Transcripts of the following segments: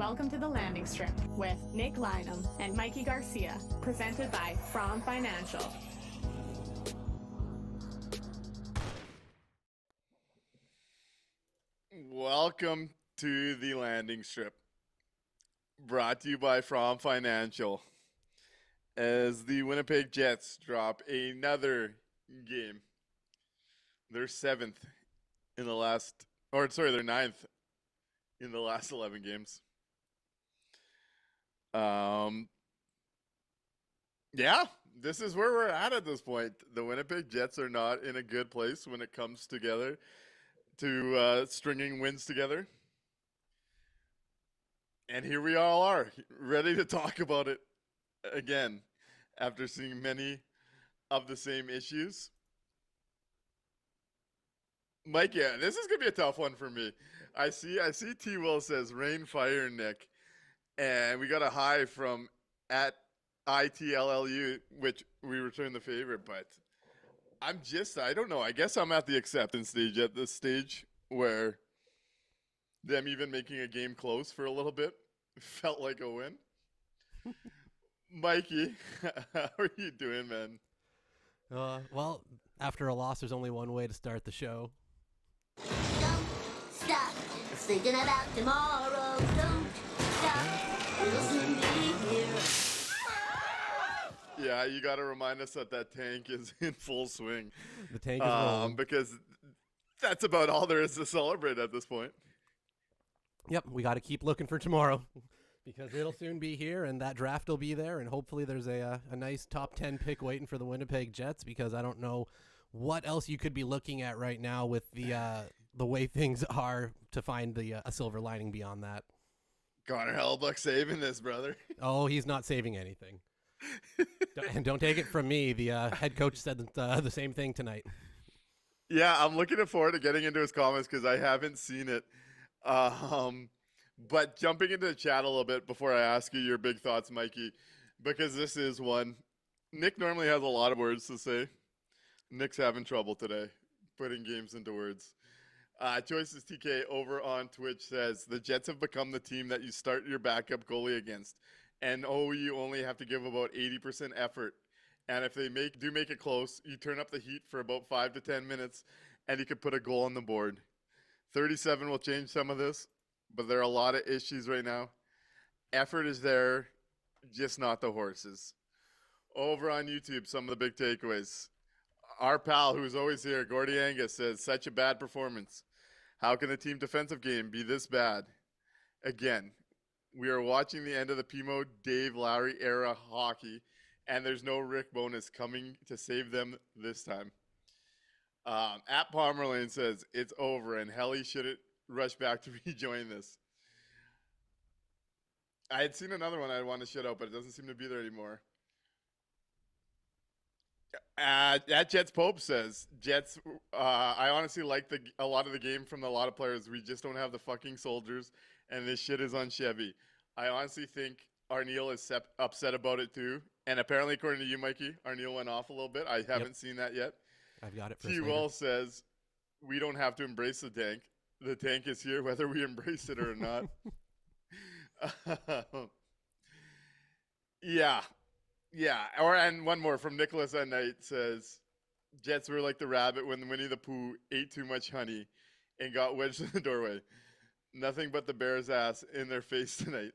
Welcome to the Landing Strip with Nick Lynham and Mikey Garcia, presented by From Financial. Welcome to the Landing Strip, brought to you by From Financial, as the Winnipeg Jets drop another game. Their ninth in the last 11 games. Yeah, this is where we're at this point. The Winnipeg Jets are not in a good place when it comes together to stringing wins together. And here we all are, ready to talk about it again after seeing many of the same issues. Mike, yeah, this is going to be a tough one for me. I see T. Will says rain, fire, Nick. And we got a hi from at ITLLU, which we return the favor, but I don't know. I guess I'm at the acceptance stage at this stage where them even making a game close for a little bit felt like a win. Mikey, how are you doing, man? Well, after a loss, there's only one way to start the show. Don't stop thinking about tomorrow. Don't stop. We'll soon be here. Yeah, you got to remind us that tank is in full swing. The tank is rolling. Because that's about all there is to celebrate at this point. Yep, we got to keep looking for tomorrow because it'll soon be here, and that draft will be there, and hopefully there's a nice top 10 pick waiting for the Winnipeg Jets, because I don't know what else you could be looking at right now with the way things are to find a silver lining beyond that. Connor Hellebuyck saving this, brother. Oh, he's not saving anything. And don't take it from me. The head coach said the same thing tonight. Yeah, I'm looking forward to getting into his comments because I haven't seen it. But jumping into the chat a little bit before I ask you your big thoughts, Mikey, because this is one. Nick normally has a lot of words to say. Nick's having trouble today putting games into words. Choices TK over on Twitch says, the Jets have become the team that you start your backup goalie against. And you only have to give about 80% effort. And if they do make it close, you turn up the heat for about 5 to 10 minutes, and you can put a goal on the board. 37 will change some of this, but there are a lot of issues right now. Effort is there, just not the horses. Over on YouTube, some of the big takeaways. Our pal, who's always here, Gordy Angus, says, such a bad performance. How can the team defensive game be this bad? Again, we are watching the end of the Pimo Dave Lowry era hockey, and there's no Rick Bowness coming to save them this time. At Palmerlane says, it's over, and Helly shouldn't rush back to rejoin this. I had seen another one I want to shut out, but it doesn't seem to be there anymore. At Jets Pope says, Jets, I honestly like a lot of the game from a lot of players. We just don't have the fucking soldiers, and this shit is on Chevy. I honestly think Arneal is upset about it too. And apparently, according to you, Mikey, Arneal went off a little bit. I haven't seen that yet. I've got it for T-Well says, we don't have to embrace the tank. The tank is here whether we embrace it or not. Yeah. And one more from Nicholas at Night says, Jets were like the rabbit when Winnie the Pooh ate too much honey and got wedged in the doorway. Nothing but the bear's ass in their face tonight.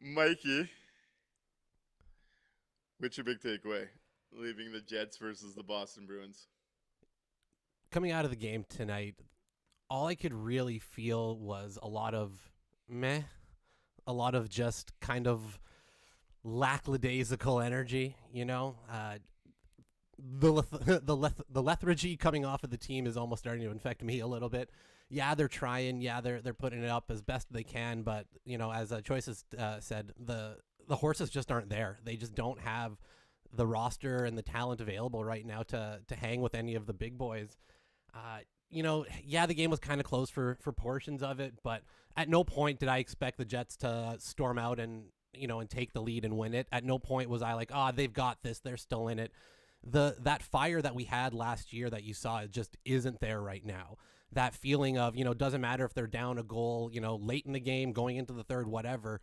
Mikey, what's your big takeaway? Leaving the Jets versus the Boston Bruins. Coming out of the game tonight, all I could really feel was a lot of meh, a lot of just kind of lackadaisical energy, you know. The lethargy coming off of the team is almost starting to infect me a little bit. Yeah, they're trying. Yeah, they're putting it up as best they can. But, you know, as Choices said, the horses just aren't there. They just don't have the roster and the talent available right now to hang with any of the big boys. You know, yeah, the game was kind of close for portions of it, but at no point did I expect the Jets to storm out and take the lead and win it. At no point was I like, they've got this. They're still in it. That fire that we had last year that you saw just isn't there right now. that feeling of, doesn't matter if they're down a goal, late in the game, going into the third, whatever.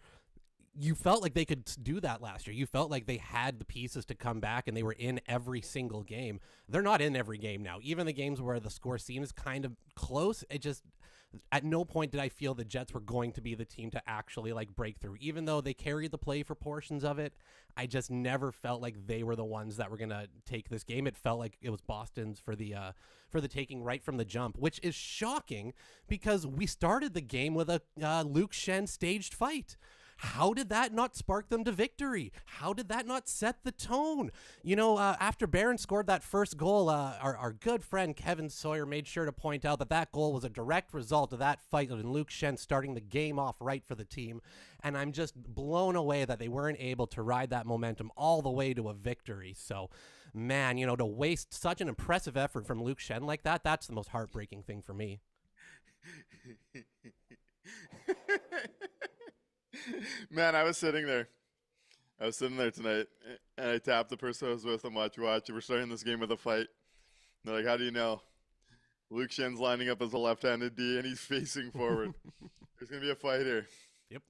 You felt like they could do that last year. You felt like they had the pieces to come back, and they were in every single game. They're not in every game now. Even the games where the score seems kind of close, at no point did I feel the Jets were going to be the team to actually break through. Even though they carried the play for portions of it, I just never felt like they were the ones that were going to take this game. It felt like it was Boston's for the taking right from the jump, which is shocking because we started the game with a Luke Schenn staged fight. How did that not spark them to victory? How did that not set the tone? After Barron scored that first goal, our good friend Kevin Sawyer made sure to point out that goal was a direct result of that fight and Luke Schenn starting the game off right for the team. And I'm just blown away that they weren't able to ride that momentum all the way to a victory. So, man, to waste such an impressive effort from Luke Schenn like that, that's the most heartbreaking thing for me. Man, I was sitting there tonight, and I tapped the person I was with on watch. We're starting this game with a fight. They're like, how do you know? Luke Schenn's lining up as a left-handed D, and he's facing forward. There's going to be a fight here. Yep.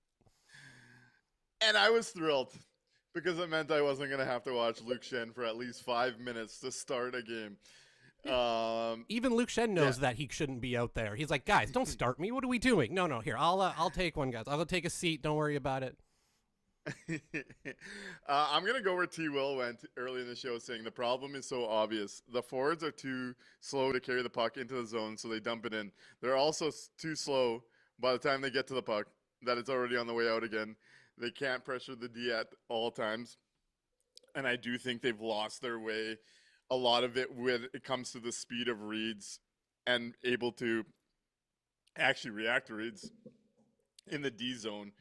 And I was thrilled because it meant I wasn't going to have to watch Luke Schenn for at least 5 minutes to start a game. Even Luke Schenn knows that he shouldn't be out there. He's like, guys, don't start me. What are we doing? No, here, I'll take one, guys. I'll go take a seat. Don't worry about it. I'm going to go where T. Will went early in the show, saying the problem is so obvious. The forwards are too slow to carry the puck into the zone, so they dump it in. They're also too slow by the time they get to the puck that it's already on the way out again. They can't pressure the D at all times. And I do think they've lost their way a lot of it when it comes to the speed of reads and able to actually react to reads in the D zone.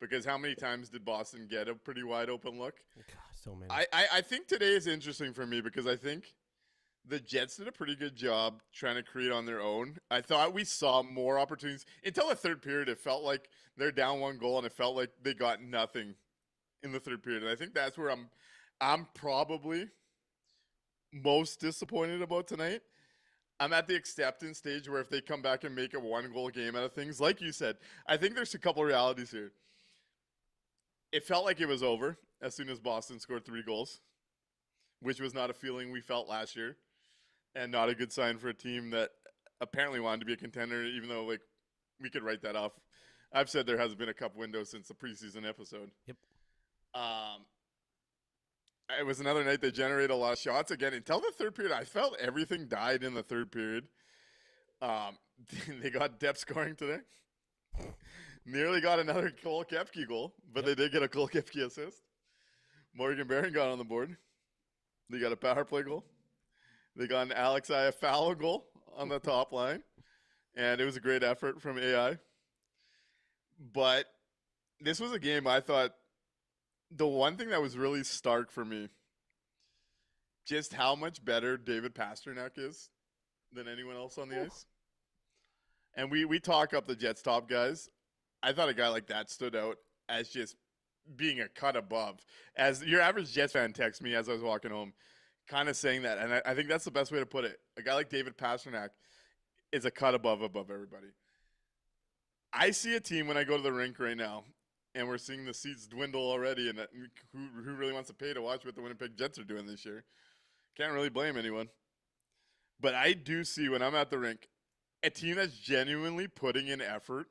Because how many times did Boston get a pretty wide open look? God, so many. I think today is interesting for me because I think the Jets did a pretty good job trying to create on their own. I thought we saw more opportunities. Until the third period, it felt like they're down one goal and it felt like they got nothing in the third period. And I think that's where I'm probably most disappointed about tonight. I'm at the acceptance stage where if they come back and make a one-goal game out of things, like you said, I think there's a couple realities here. It felt like it was over as soon as Boston scored 3 goals, which was not a feeling we felt last year and not a good sign for a team that apparently wanted to be a contender, even though we could write that off. I've said there hasn't been a cup window since the preseason episode. Yep. It was another night that generated a lot of shots. Again, until the third period, I felt everything died in the third period. They got depth scoring today. Nearly got another Cole Koepke goal, but They did get a Cole Koepke assist. Morgan Barron got on the board. They got a power play goal. They got an Alex Iafallo goal on the top line, and it was a great effort from AI. But this was a game I thought the one thing that was really stark for me, just how much better David Pastrnak is than anyone else on the ice. And we talk up the Jets top guys. I thought a guy like that stood out as just being a cut above. As your average Jets fan texted me as I was walking home, kind of saying that. And I think that's the best way to put it. A guy like David Pastrnak is a cut above everybody. I see a team when I go to the rink right now, and we're seeing the seats dwindle already, and who really wants to pay to watch what the Winnipeg Jets are doing this year? Can't really blame anyone. But I do see when I'm at the rink, a team that's genuinely putting in effort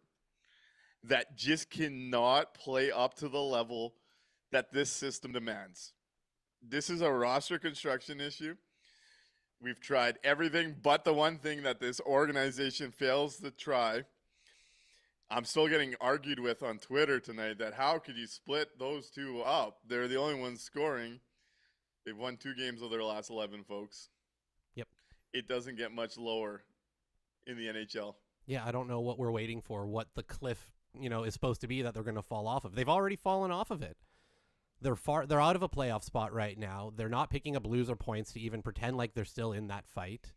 that just cannot play up to the level that this system demands. This is a roster construction issue. We've tried everything but the one thing that this organization fails to try. I'm still getting argued with on Twitter tonight that how could you split those two up? They're the only ones scoring. They've won 2 games of their last 11, folks. Yep. It doesn't get much lower in the NHL. Yeah, I don't know what we're waiting for, what the cliff, is supposed to be that they're going to fall off of. They've already fallen off of it. They're out of a playoff spot right now. They're not picking up loser points to even pretend like they're still in that fight.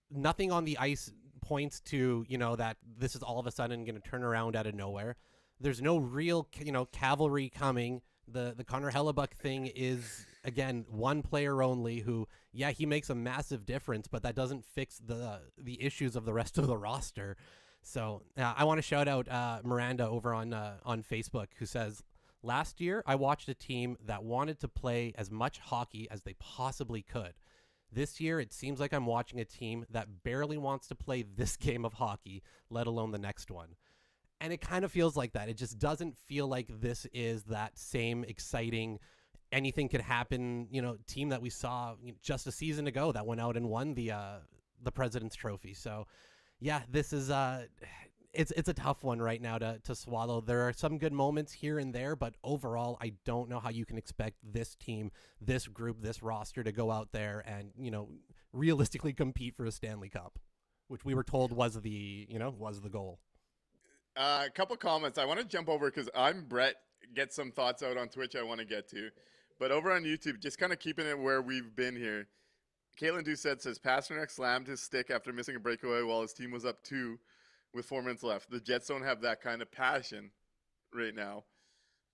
Nothing on the ice points to, that this is all of a sudden going to turn around out of nowhere. There's no real, cavalry coming. The Connor Hellebuck thing is again, one player only who, yeah, he makes a massive difference, but that doesn't fix the issues of the rest of the roster. So I want to shout out Miranda over on Facebook, who says, last year I watched a team that wanted to play as much hockey as they possibly could. This year it seems like I'm watching a team that barely wants to play this game of hockey, let alone the next one. And it kind of feels like that. It just doesn't feel like this is that same exciting, anything could happen, team that we saw just a season ago that went out and won the President's Trophy. So, yeah, this is it's a tough one right now to swallow. There are some good moments here and there, but overall, I don't know how you can expect this team, this group, this roster to go out there and realistically compete for a Stanley Cup, which we were told was the goal. A couple comments. I want to jump over because I'm Brett. Get some thoughts out on Twitch I want to get to. But over on YouTube, just kind of keeping it where we've been here. Caitlin Doucette says, Pasternak slammed his stick after missing a breakaway while his team was up 2 with 4 minutes left. The Jets don't have that kind of passion right now.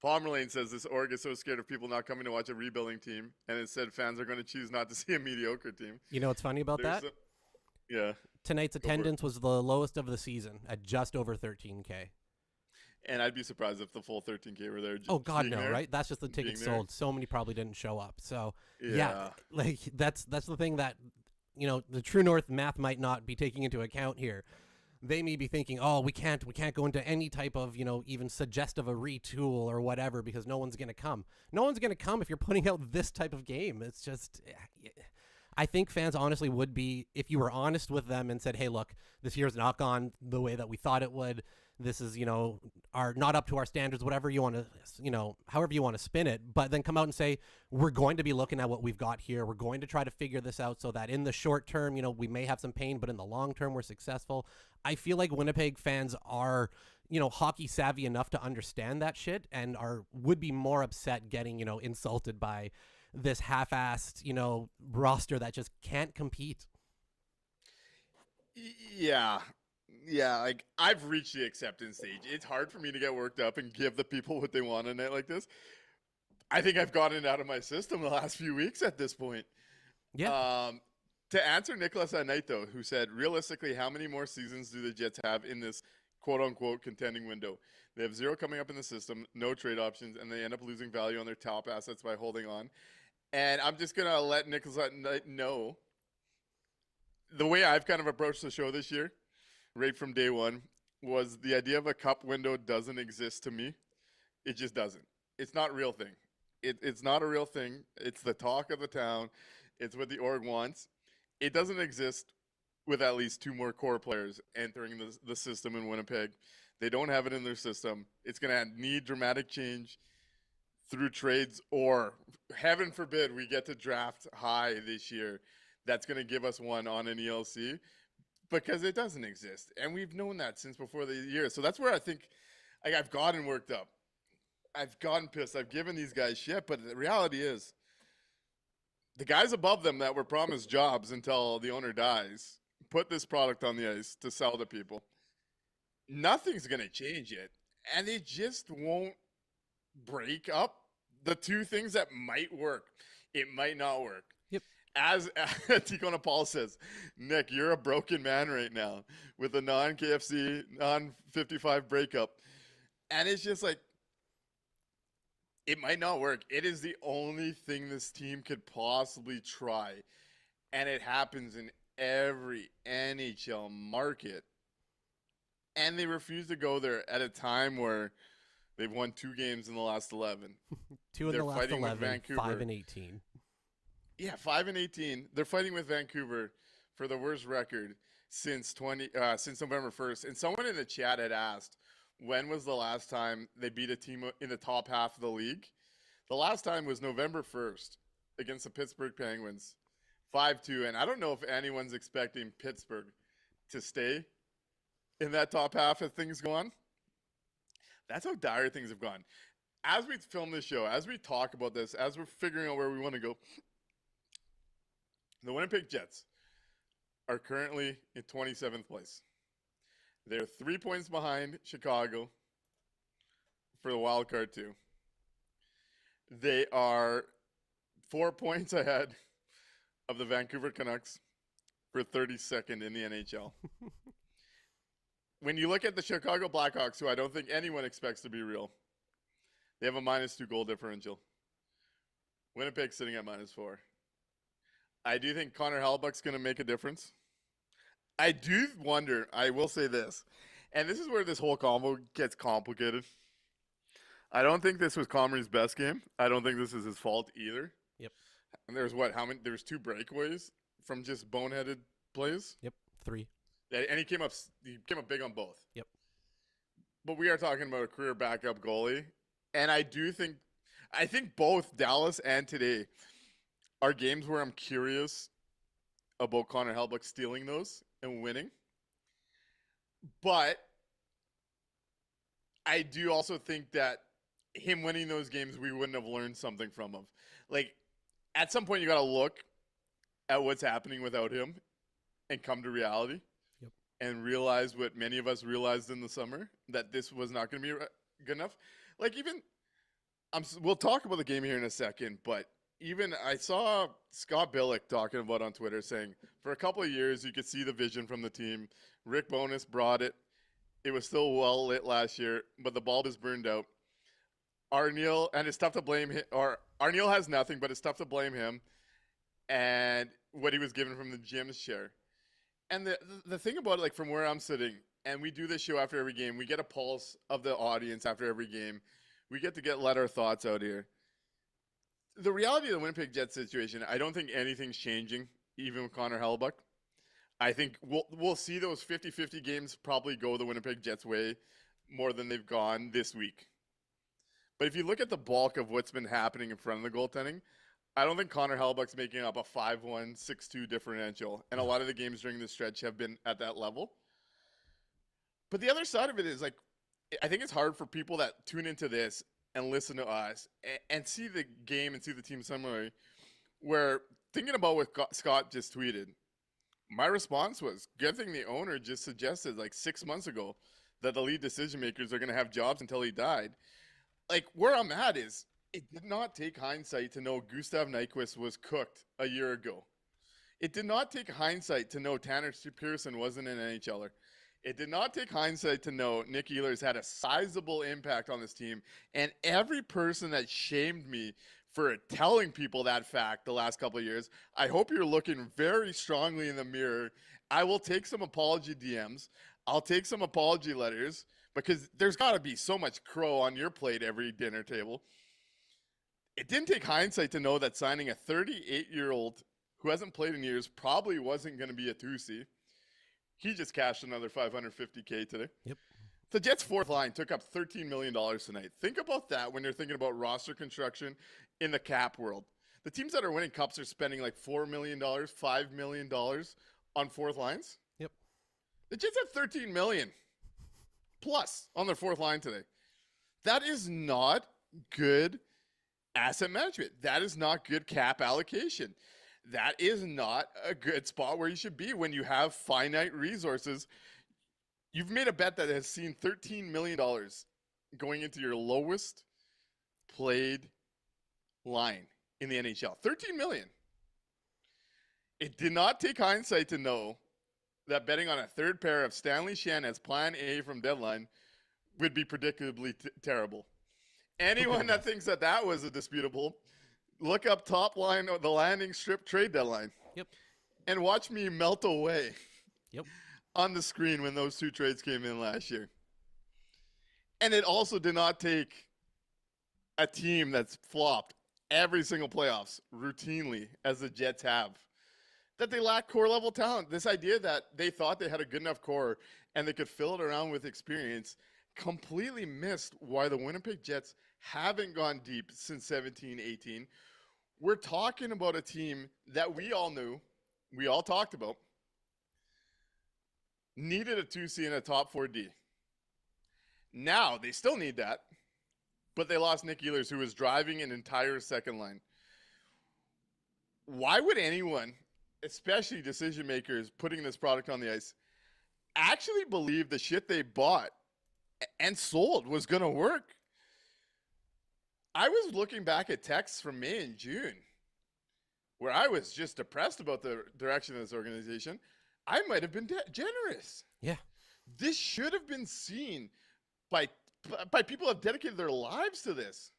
Palmerlane says, this org is so scared of people not coming to watch a rebuilding team, and instead fans are going to choose not to see a mediocre team. You know what's funny about that? Yeah. Tonight's attendance was the lowest of the season at just over 13K. And I'd be surprised if the full 13K were there. Oh God, no! Right? That's just the tickets sold. So many probably didn't show up. So yeah, like that's the thing that the True North math might not be taking into account here. They may be thinking, oh, we can't go into any type of even suggestive a retool or whatever because no one's gonna come. No one's gonna come if you're putting out this type of game. It's just. I think fans honestly would be, if you were honest with them and said, hey, look, this year's not gone the way that we thought it would. This is, are not up to our standards, whatever you want to, however you want to spin it. But then come out and say, we're going to be looking at what we've got here. We're going to try to figure this out so that in the short term, we may have some pain, but in the long term, we're successful. I feel like Winnipeg fans are, hockey savvy enough to understand that shit and would be more upset getting, insulted by this half-assed, roster that just can't compete. Yeah. Like I've reached the acceptance stage. It's hard for me to get worked up and give the people what they want on a night like this. I think I've gotten it out of my system the last few weeks at this point. Yeah. To answer Nicholas at night though, who said, realistically, how many more seasons do the Jets have in this quote-unquote contending window? They have 0 coming up in the system, no trade options, and they end up losing value on their top assets by holding on. And I'm just going to let Nicholas know the way I've kind of approached the show this year, right from day one, was the idea of a cup window doesn't exist to me. It just doesn't. It's not a real thing. It's not a real thing. It's the talk of the town. It's what the org wants. It doesn't exist with at least 2 more core players entering the system in Winnipeg. They don't have it in their system. It's going to need dramatic change through trades, or heaven forbid we get to draft high this year. That's going to give us one on an ELC because it doesn't exist. And we've known that since before the year. So that's where I think I've gotten worked up. I've gotten pissed. I've given these guys shit. But the reality is the guys above them that were promised jobs until the owner dies put this product on the ice to sell to people. Nothing's going to change it. And they just won't break up the 2 things that might work. It might not work. Yep. As Ticona Paul says, Nick, you're a broken man right now with a non-KFC, non-55 breakup. And it's just like, it might not work. It is the only thing this team could possibly try. And it happens in every NHL market. And they refuse to go there at a time where they've won 2 games in the last 11. 2 in the last 11, 5 and 18. Yeah, 5 and 18. They're fighting with Vancouver for the worst record since November 1st. And someone in the chat had asked, when was the last time they beat a team in the top half of the league? The last time was November 1st against the Pittsburgh Penguins, 5-2. And I don't know if anyone's expecting Pittsburgh to stay in that top half if things go on. That's how dire things have gone. As we film this show, as we talk about this, as we're figuring out where we want to go, the Winnipeg Jets are currently in 27th place. They're 3 points behind Chicago for the wild card 2. They are 4 points ahead of the Vancouver Canucks for 32nd in the NHL. When you look at the Chicago Blackhawks, who I don't think anyone expects to be real, they have a -2 goal differential. Winnipeg sitting at -4. I do think Connor Hellebuyck's going to make a difference. I do wonder, I will say this, and this is where this whole combo gets complicated. I don't think this was Comrie's best game. I don't think this is his fault either. Yep. And there's there's 2 breakaways from just boneheaded plays. Yep. 3. Yeah, and he came up big on both. Yep. But we are talking about a career backup goalie, and I think both Dallas and today are games where I'm curious about Connor Hellebuyck stealing those and winning. But I do also think that him winning those games, we wouldn't have learned something from him. Like, at some point, you got to look at what's happening without him and come to reality. Yep. And realize what many of us realized in the summer, that this was not going to be good enough. Like, even, we'll talk about the game here in a second, but even I saw Scott Billick talking about on Twitter saying, for a couple of years, you could see the vision from the team. Rick Bowness brought it. It was still well lit last year, but the bulb is burned out. Arniel, and it's tough to blame him, or Arniel has nothing, but it's tough to blame him and what he was given from the Jim's share. And the thing about it, like from where I'm sitting, and we do this show after every game, we get a pulse of the audience after every game. We get to let our thoughts out here. The reality of the Winnipeg Jets situation, I don't think anything's changing, even with Connor Hellebuyck. I think we'll see those 50-50 games probably go the Winnipeg Jets' way more than they've gone this week. But if you look at the bulk of what's been happening in front of the goaltending, I don't think Connor Hellebuyck's making up a 5-1, 6-2 differential. And a lot of the games during this stretch have been at that level. But the other side of it is, like, I think it's hard for people that tune into this and listen to us and see the game and see the team similarly, where thinking about what Scott just tweeted, my response was, good thing the owner just suggested like 6 months ago that the lead decision makers are going to have jobs until he died. Like, where I'm at is, it did not take hindsight to know Gustav Nyquist was cooked a year ago. It did not take hindsight to know Tanner Pearson wasn't an NHLer. It did not take hindsight to know Nick Ehlers had a sizable impact on this team. And every person that shamed me for telling people that fact the last couple of years, I hope you're looking very strongly in the mirror. I will take some apology DMs. I'll take some apology letters, because there's got to be so much crow on your plate every dinner table. It didn't take hindsight to know that signing a 38-year-old who hasn't played in years probably wasn't going to be a 2C. He just cashed another $550K today. Yep. The Jets' fourth line took up $13 million tonight. Think about that when you're thinking about roster construction in the cap world. The teams that are winning cups are spending like $4 million, $5 million on fourth lines. Yep. The Jets have $13 million plus on their fourth line today. That is not good asset management. That is not good cap allocation. That is not a good spot where you should be when you have finite resources. You've made a bet that has seen $13 million going into your lowest played line in the NHL. $13 million. It did not take hindsight to know that betting on a third pair of Stanley Shen as plan A from deadline would be predictably terrible. Anyone that thinks that was a disputable, look up top line of the landing strip trade deadline. Yep. And watch me melt away. Yep. On the screen when those two trades came in last year. And it also did not take a team that's flopped every single playoffs routinely, as the Jets have, that they lack core level talent. This idea that they thought they had a good enough core and they could fill it around with experience completely missed why the Winnipeg Jets haven't gone deep since 17-18. We're talking about a team that we all knew, we all talked about, needed a 2C and a top 4D. Now, they still need that, but they lost Nick Ehlers, who was driving an entire second line. Why would anyone, especially decision makers putting this product on the ice, actually believe the shit they bought and sold was going to work? I was looking back at texts from May and June where I was just depressed about the direction of this organization, I might have been generous. Yeah. This should have been seen by people who have dedicated their lives to this.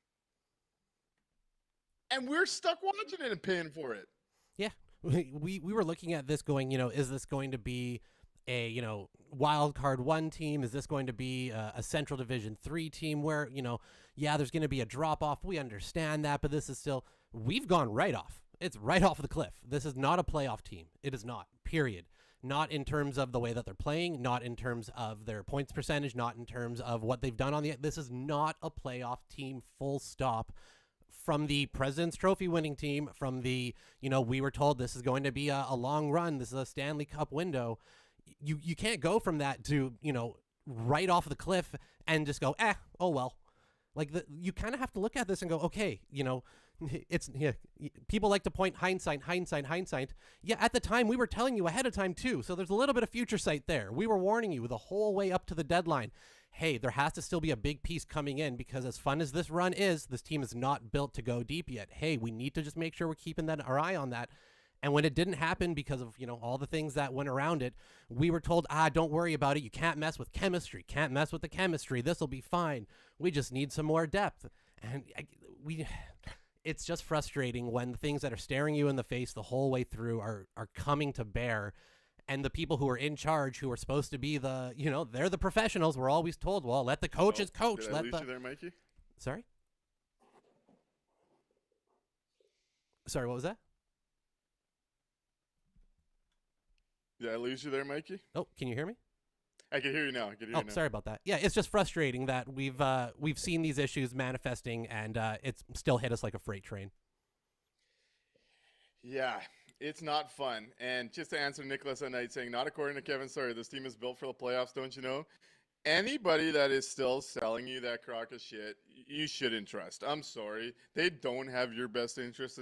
And we're stuck watching it and paying for it. Yeah. We were looking at this going, is this going to be a, wild card 1 team? Is this going to be a Central Division 3 team where, there's going to be a drop off. We understand that, but this is still, we've gone right off. It's right off the cliff. This is not a playoff team. It is not, period. Not in terms of the way that they're playing, not in terms of their points percentage, not in terms of what they've done on this is not a playoff team, full stop. From the President's Trophy winning team, from the, we were told this is going to be a long run. This is a Stanley Cup window. You can't go from that to, right off the cliff and just go, oh well. Like you kind of have to look at this and go, okay, it's people like to point hindsight. Yeah, at the time we were telling you ahead of time too. So there's a little bit of future sight there. We were warning you the whole way up to the deadline. Hey, there has to still be a big piece coming in because as fun as this run is, this team is not built to go deep yet. Hey, we need to just make sure we're keeping our eye on that. And when it didn't happen because of, all the things that went around it, we were told, don't worry about it. You can't mess with chemistry. Can't mess with the chemistry. This will be fine. We just need some more depth. And it's just frustrating when the things that are staring you in the face the whole way through are coming to bear. And the people who are in charge, who are supposed to be they're the professionals. We're always told, well, let the coaches coach. Did I lose you there, Mikey? Sorry, what was that? Did I lose you there, Mikey? Oh, can you hear me? I can hear you now. Sorry about that. Yeah, it's just frustrating that we've seen these issues manifesting, and it's still hit us like a freight train. Yeah, it's not fun. And just to answer Nicholas at night saying, not according to Kevin Sawyer, this team is built for the playoffs, don't you know? Anybody that is still selling you that crock of shit, you shouldn't trust. I'm sorry. They don't have your best interest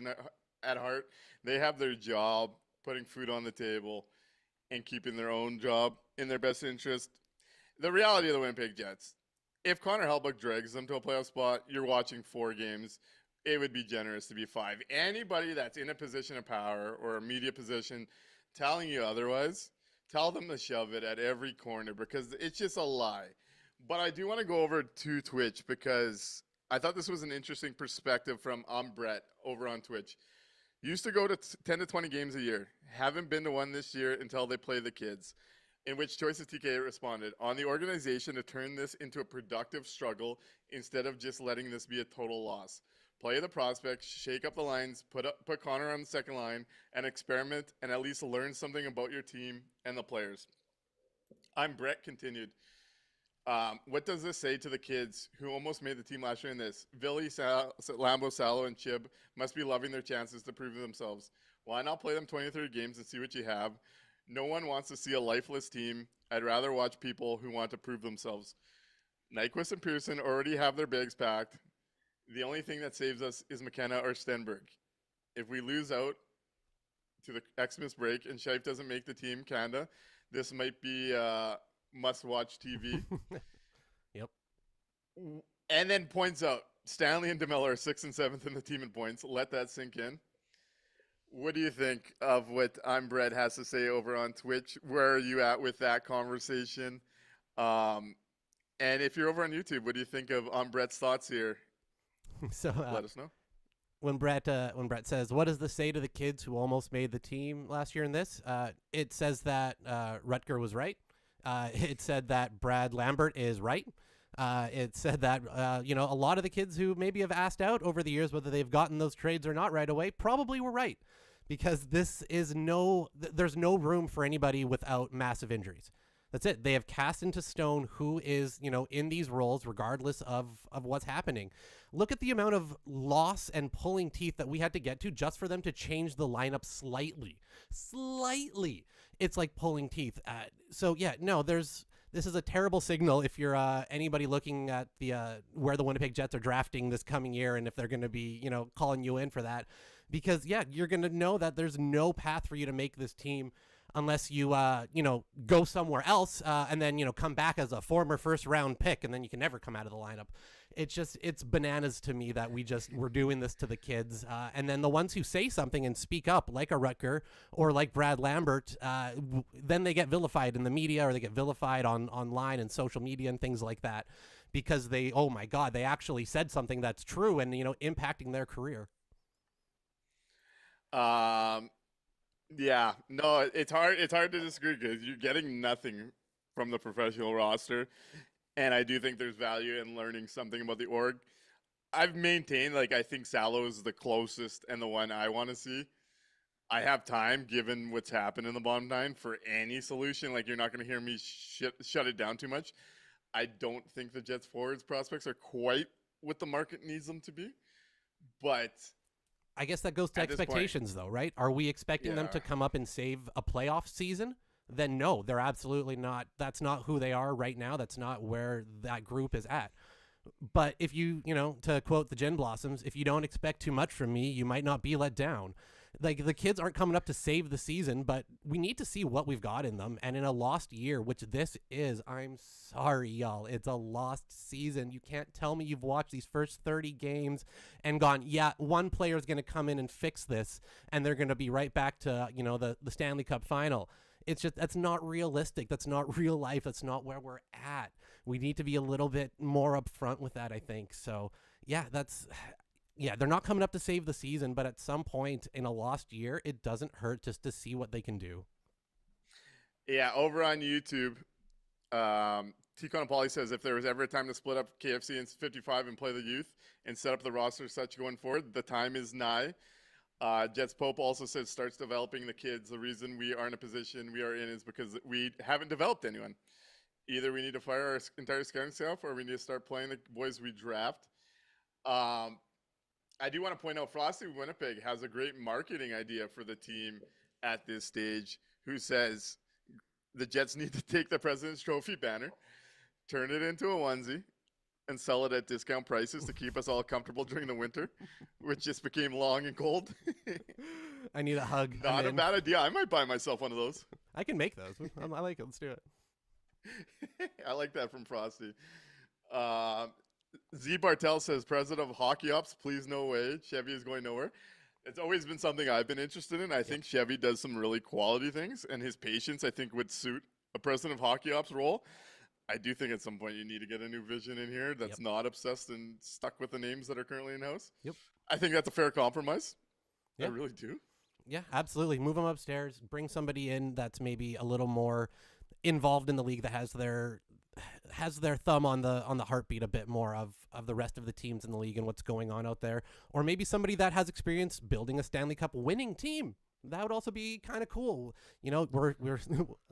at heart. They have their job, putting food on the table, and keeping their own job in their best interest. The reality of the Winnipeg Jets, if Connor Hellebuyck drags them to a playoff spot, you're watching 4 games. It would be generous to be 5. Anybody that's in a position of power or a media position telling you otherwise, tell them to shove it at every corner because it's just a lie. But I do want to go over to Twitch because I thought this was an interesting perspective from Brett over on Twitch. Used to go to 10 to 20 games a year. Haven't been to one this year until they play the kids. In which Choices TK responded, on the organization to turn this into a productive struggle instead of just letting this be a total loss. Play the prospects, shake up the lines, put Connor on the second line, and experiment and at least learn something about your team and the players. Brett continued. What does this say to the kids who almost made the team last year in this? Villy, Lambo, Salo, and Chib must be loving their chances to prove themselves. Why not play them 20 or 30 games and see what you have? No one wants to see a lifeless team. I'd rather watch people who want to prove themselves. Nyquist and Pearson already have their bags packed. The only thing that saves us is McKenna or Stenberg. If we lose out to the Xmas break and Scheif doesn't make the team, Canada, this might be must-watch TV. Yep. And then points out, Stanley and DeMello are 6th and 7th in the team in points. Let that sink in. What do you think of what Brett has to say over on Twitch? Where are you at with that conversation? And if you're over on YouTube, what do you think of Brett's thoughts here? So let us know. When Brett says, what does this say to the kids who almost made the team last year in this? It says that Rutger was right. It said that Brad Lambert is right. It said that, a lot of the kids who maybe have asked out over the years, whether they've gotten those trades or not right away, probably were right. Because this is there's no room for anybody without massive injuries. That's it. They have cast into stone who is, in these roles, regardless of what's happening. Look at the amount of loss and pulling teeth that we had to get to just for them to change the lineup slightly. It's like pulling teeth. This is a terrible signal if you're anybody looking at the where the Winnipeg Jets are drafting this coming year and if they're going to be, calling you in for that. Because, you're going to know that there's no path for you to make this team unless you go somewhere else and then come back as a former first round pick, and then you can never come out of the lineup. It's bananas to me that we're doing this to the kids, and then the ones who say something and speak up, like a Rutger or like Brad Lambert, then they get vilified in the media, or they get vilified online and social media and things like that, because they actually said something that's true and impacting their career. Yeah, no, it's hard to disagree, because you're getting nothing from the professional roster, and I do think there's value in learning something about the org. I've maintained, like, I think Salo is the closest and the one I want to see. I have time, given what's happened in the bottom nine, for any solution. Like, you're not going to hear me shut it down too much. I don't think the Jets forwards prospects are quite what the market needs them to be, but I guess that goes to expectations, though, right? Are we expecting them to come up and save a playoff season? Then no, they're absolutely not. That's not who they are right now. That's not where that group is at. But if to quote the Gin Blossoms, if you don't expect too much from me, you might not be let down. Like, the kids aren't coming up to save the season, but we need to see what we've got in them. And in a lost year, which this is, I'm sorry, y'all, it's a lost season. You can't tell me you've watched these first 30 games and gone, yeah, one player is going to come in and fix this, and they're going to be right back to, the Stanley Cup final. It's just, that's not realistic. That's not real life. That's not where we're at. We need to be a little bit more upfront with that, I think. So, they're not coming up to save the season, but at some point in a lost year, it doesn't hurt just to see what they can do. Yeah, over on YouTube, Ticon Pauly says, if there was ever a time to split up KFC in 55 and play the youth and set up the roster such going forward, the time is nigh. Jets Pope also says, starts developing the kids. The reason we are in a position we are in is because we haven't developed anyone. Either we need to fire our entire scouting staff, or we need to start playing the boys we draft. I do want to point out, Frosty Winnipeg has a great marketing idea for the team at this stage, who says the Jets need to take the President's Trophy banner, turn it into a onesie, and sell it at discount prices to keep us all comfortable during the winter, which just became long and cold. I need a hug. Not a bad idea. I might buy myself one of those. I can make those. I like it. Let's do it. I like that from Frosty. Z Bartel says, President of Hockey Ops, please no way. Chevy is going nowhere. It's always been something I've been interested in. I think Chevy does some really quality things, and his patience, I think, would suit a President of Hockey Ops role. I do think at some point you need to get a new vision in here that's not obsessed and stuck with the names that are currently in-house. Yep. I think that's a fair compromise. Yeah. I really do. Yeah, absolutely. Move them upstairs. Bring somebody in that's maybe a little more involved in the league, that has their thumb on the heartbeat a bit more of the rest of the teams in the league and what's going on out there. Or maybe somebody that has experience building a Stanley Cup winning team. That would also be kind of cool. We're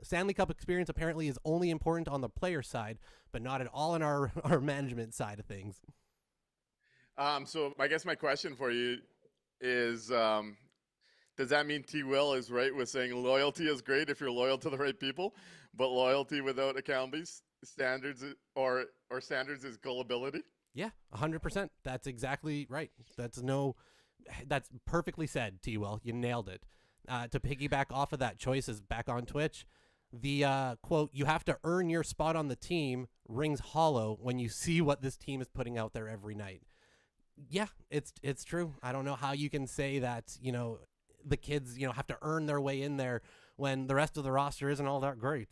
Stanley Cup experience apparently is only important on the player side, but not at all in our management side of things. So I guess my question for you is, does that mean T. Will is right with saying loyalty is great if you're loyal to the right people, but loyalty without accountability standards or standards is gullibility? Yeah, 100%. That's exactly right. That's perfectly said, T. Will. You nailed it. To piggyback off of that, Choices back on Twitch, the quote, "You have to earn your spot on the team," rings hollow when you see what this team is putting out there every night. Yeah, it's true. I don't know how you can say that, the kids, have to earn their way in there when the rest of the roster isn't all that great.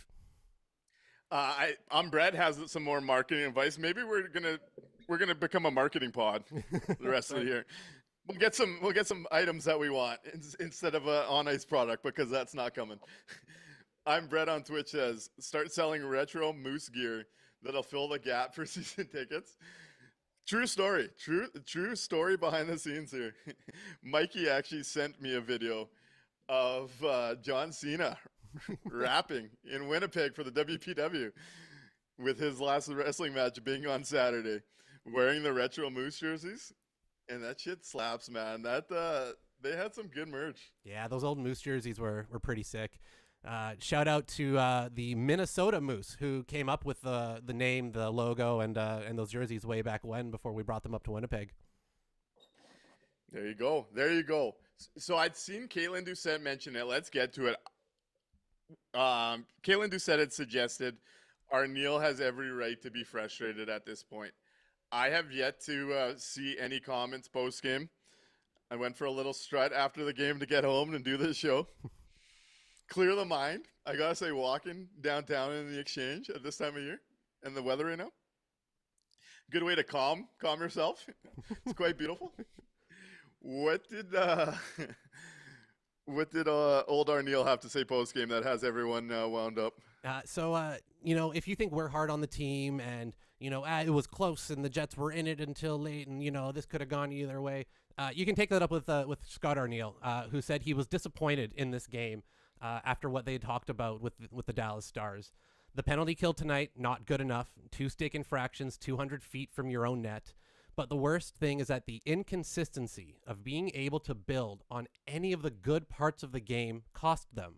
Brad has some more marketing advice. Maybe we're gonna become a marketing pod the rest of the year. We'll get some items that we want instead of a on ice product, because that's not coming. I'm Brett on Twitch says, start selling retro Moose gear that'll fill the gap for season tickets. True story. True story behind the scenes here. Mikey actually sent me a video of John Cena rapping in Winnipeg for the WPW with his last wrestling match being on Saturday, wearing the retro Moose jerseys. And that shit slaps, man. They had some good merch. Yeah, those old Moose jerseys were pretty sick. Shout out to the Minnesota Moose, who came up with the name, the logo, and those jerseys way back when, before we brought them up to Winnipeg. There you go. So I'd seen Caitlin Doucette mention it. Let's get to it. Caitlin Doucette had suggested Arneal has every right to be frustrated at this point. I have yet to see any comments post game. I went for a little strut after the game to get home and do this show. Clear the mind. I gotta say, walking downtown in the Exchange at this time of year and the weather right now, good way to calm yourself. It's quite beautiful. What did old Arneal have to say post game that has everyone wound up? If you think we're hard on the team and, it was close and the Jets were in it until late and, this could have gone either way, you can take that up with Scott Arneal, who said he was disappointed in this game after what they talked about with the Dallas Stars. The penalty kill tonight, not good enough. 2 stick infractions, 200 feet from your own net. But the worst thing is that the inconsistency of being able to build on any of the good parts of the game cost them.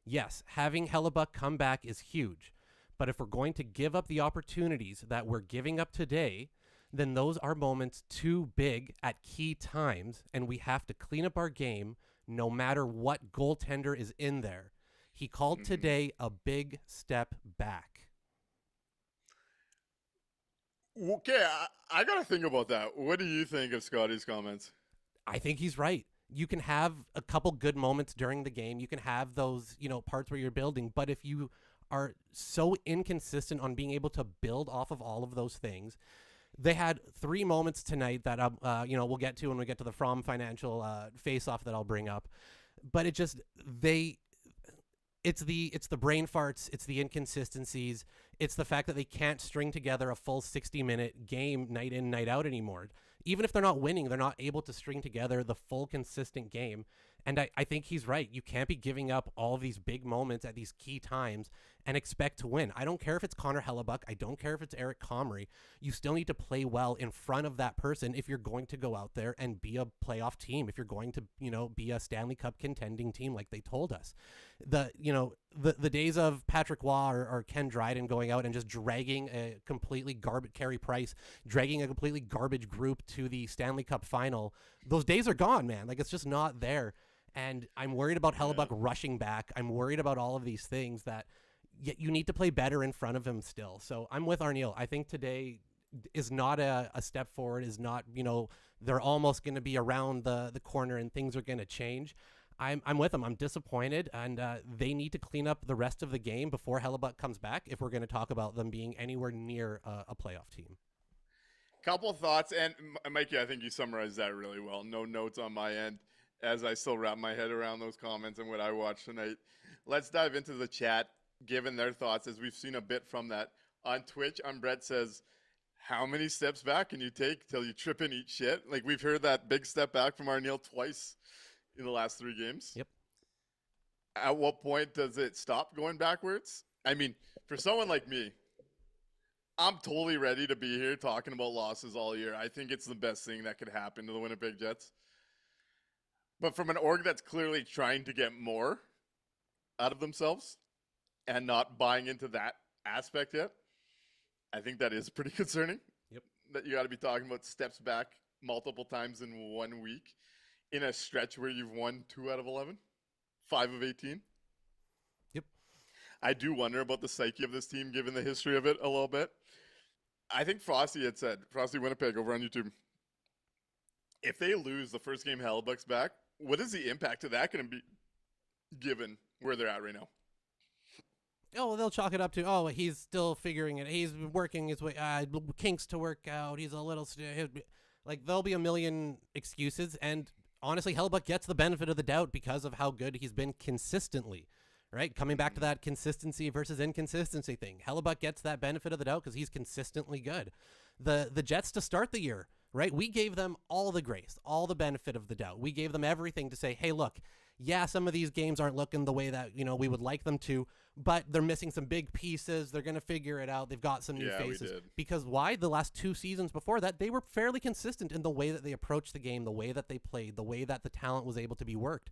Yes, having Hellebuck come back is huge, but if we're going to give up the opportunities that we're giving up today, then those are moments too big at key times, and we have to clean up our game no matter what goaltender is in there. He called today a big step back. Okay, I got to think about that. What do you think of Scotty's comments? I think he's right. You can have a couple good moments during the game. You can have those, parts where you're building. But if you are so inconsistent on being able to build off of all of those things, they had 3 moments tonight that, we'll get to when we get to the From Financial face-off that I'll bring up. But it's the brain farts, it's the inconsistencies, it's the fact that they can't string together a full 60-minute game night in, night out anymore. Even if they're not winning, they're not able to string together the full consistent game. And I think he's right. You can't be giving up all of these big moments at these key times and expect to win. I don't care if it's Connor Hellebuck. I don't care if it's Eric Comrie. You still need to play well in front of that person if you're going to go out there and be a playoff team, if you're going to, be a Stanley Cup contending team like they told us. The days of Patrick Waugh or Ken Dryden going out and just dragging a completely garbage, Carey Price, dragging a completely garbage group to the Stanley Cup final, those days are gone, man. Like, it's just not there. And I'm worried about Hellebuck rushing back. I'm worried about all of these things that you need to play better in front of him still. So I'm with Arneal. I think today is not a step forward, is not, they're almost going to be around the corner and things are going to change. I'm with them. I'm disappointed, and they need to clean up the rest of the game before Hellebuck comes back if we're going to talk about them being anywhere near a playoff team. Couple thoughts, and Mikey, I think you summarized that really well. No notes on my end as I still wrap my head around those comments and what I watched tonight. Let's dive into the chat, given their thoughts, as we've seen a bit from that. On Twitch, Brett says, how many steps back can you take till you trip and eat shit? Like, we've heard that big step back from Arneal twice in the last 3 games. Yep. At what point does it stop going backwards? I mean, for someone like me, I'm totally ready to be here talking about losses all year. I think it's the best thing that could happen to the Winnipeg Jets. But from an org that's clearly trying to get more out of themselves and not buying into that aspect yet, I think that is pretty concerning. Yep. That you got to be talking about steps back multiple times in 1 week in a stretch where you've won 2 out of 11, 5 of 18. Yep. I do wonder about the psyche of this team, given the history of it a little bit. I think Frosty had said, Frosty Winnipeg over on YouTube, if they lose the first game Hellebuck's back, what is the impact of that going to be given where they're at right now? Oh, well, they'll chalk it up to, he's still figuring it. He's working his way, kinks to work out. He's a little, like, there'll be a million excuses. And honestly, Hellebuck gets the benefit of the doubt because of how good he's been consistently, right? Coming back to that consistency versus inconsistency thing. Hellebuck gets that benefit of the doubt because he's consistently good. The Jets to start the year, right? We gave them all the grace, all the benefit of the doubt. We gave them everything to say, hey, look, yeah, some of these games aren't looking the way that, we would like them to, but they're missing some big pieces. They're going to figure it out. They've got some new faces. Because why? The last 2 seasons before that, they were fairly consistent in the way that they approached the game, the way that they played, the way that the talent was able to be worked.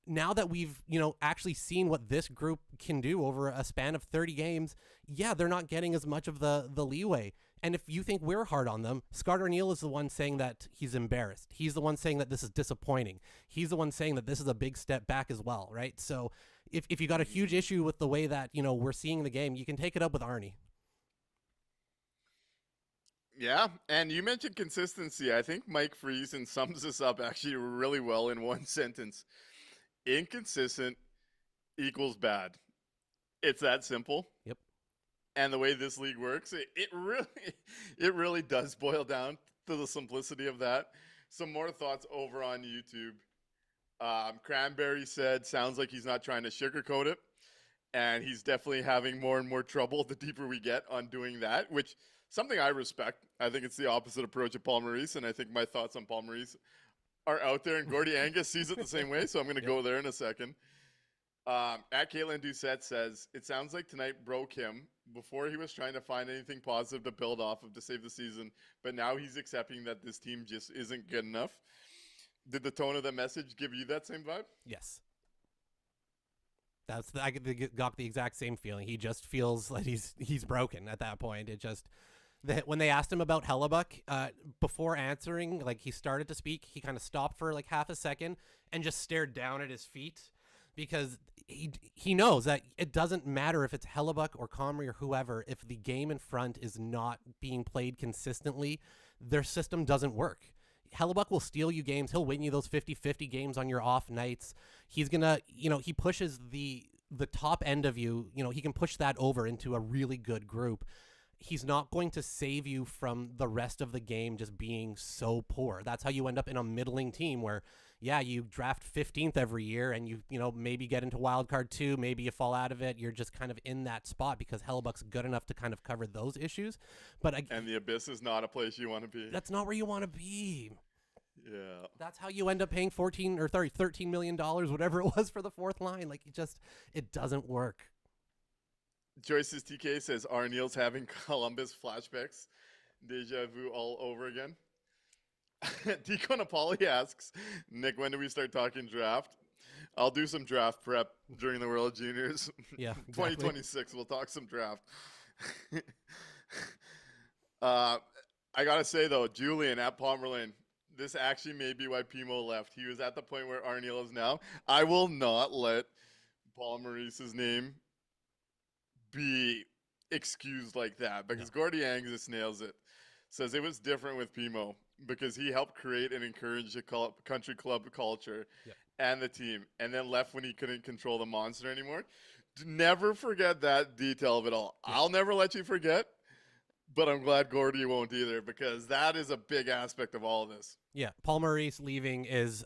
Now that we've, actually seen what this group can do over a span of 30 games, yeah, they're not getting as much of the leeway. And if you think we're hard on them, Scott Arniel is the one saying that he's embarrassed. He's the one saying that this is disappointing. He's the one saying that this is a big step back as well, right? So if you got a huge issue with the way that, we're seeing the game, you can take it up with Arnie. Yeah, and you mentioned consistency. I think Mike Friesen sums this up actually really well in one sentence. Inconsistent equals bad. It's that simple. Yep. And the way this league works, it really does boil down to the simplicity of that. Some more thoughts over on YouTube. Cranberry said, sounds like he's not trying to sugarcoat it. And he's definitely having more and more trouble the deeper we get on doing that, which something I respect. I think it's the opposite approach of Paul Maurice, and I think my thoughts on Paul Maurice are out there, and Gordy Angus sees it the same way, so I'm going to go there in a second. At Caitlin Doucette says, it sounds like tonight broke him. Before he was trying to find anything positive to build off of to save the season, but now he's accepting that this team just isn't good enough. Did the tone of the message give you that same vibe? Yes. I got the exact same feeling. He just feels like he's broken at that point. It just when they asked him about Hellebuck, before answering, like he started to speak, he kind of stopped for like half a second and just stared down at his feet because he knows that it doesn't matter if it's Hellebuck or Comrie or whoever. If the game in front is not being played consistently, their system doesn't work. Hellebuck will steal you games. He'll win you those 50-50 games on your off nights. He's going to, he pushes the top end of you, he can push that over into a really good group. He's not going to save you from the rest of the game just being so poor. That's how you end up in a middling team where, yeah, you draft 15th every year and you maybe get into wild card 2, maybe you fall out of it. You're just kind of in that spot because Hellebuck's good enough to kind of cover those issues. And the abyss is not a place you want to be. That's not where you want to be. Yeah. That's how you end up paying $13 million, whatever it was for the fourth line. Like it doesn't work. Joyce's TK says Arniel's having Columbus flashbacks. Deja vu all over again. Deco Napoli asks, Nick, when do we start talking draft? I'll do some draft prep during the World Juniors. Yeah, exactly. 2026, we'll talk some draft. I got to say, though, Julian at Palmer Lane, this actually may be why Pimo left. He was at the point where Arniel is now. I will not let Paul Maurice's name be excused like that because Gordy Angus nails it. Says it was different with Pimo because he helped create and encourage a country club culture and the team, and then left when he couldn't control the monster anymore. Never forget that detail of it all. I'll never let you forget, but I'm glad Gordy won't either because that is a big aspect of all of this. Yeah, Paul Maurice leaving is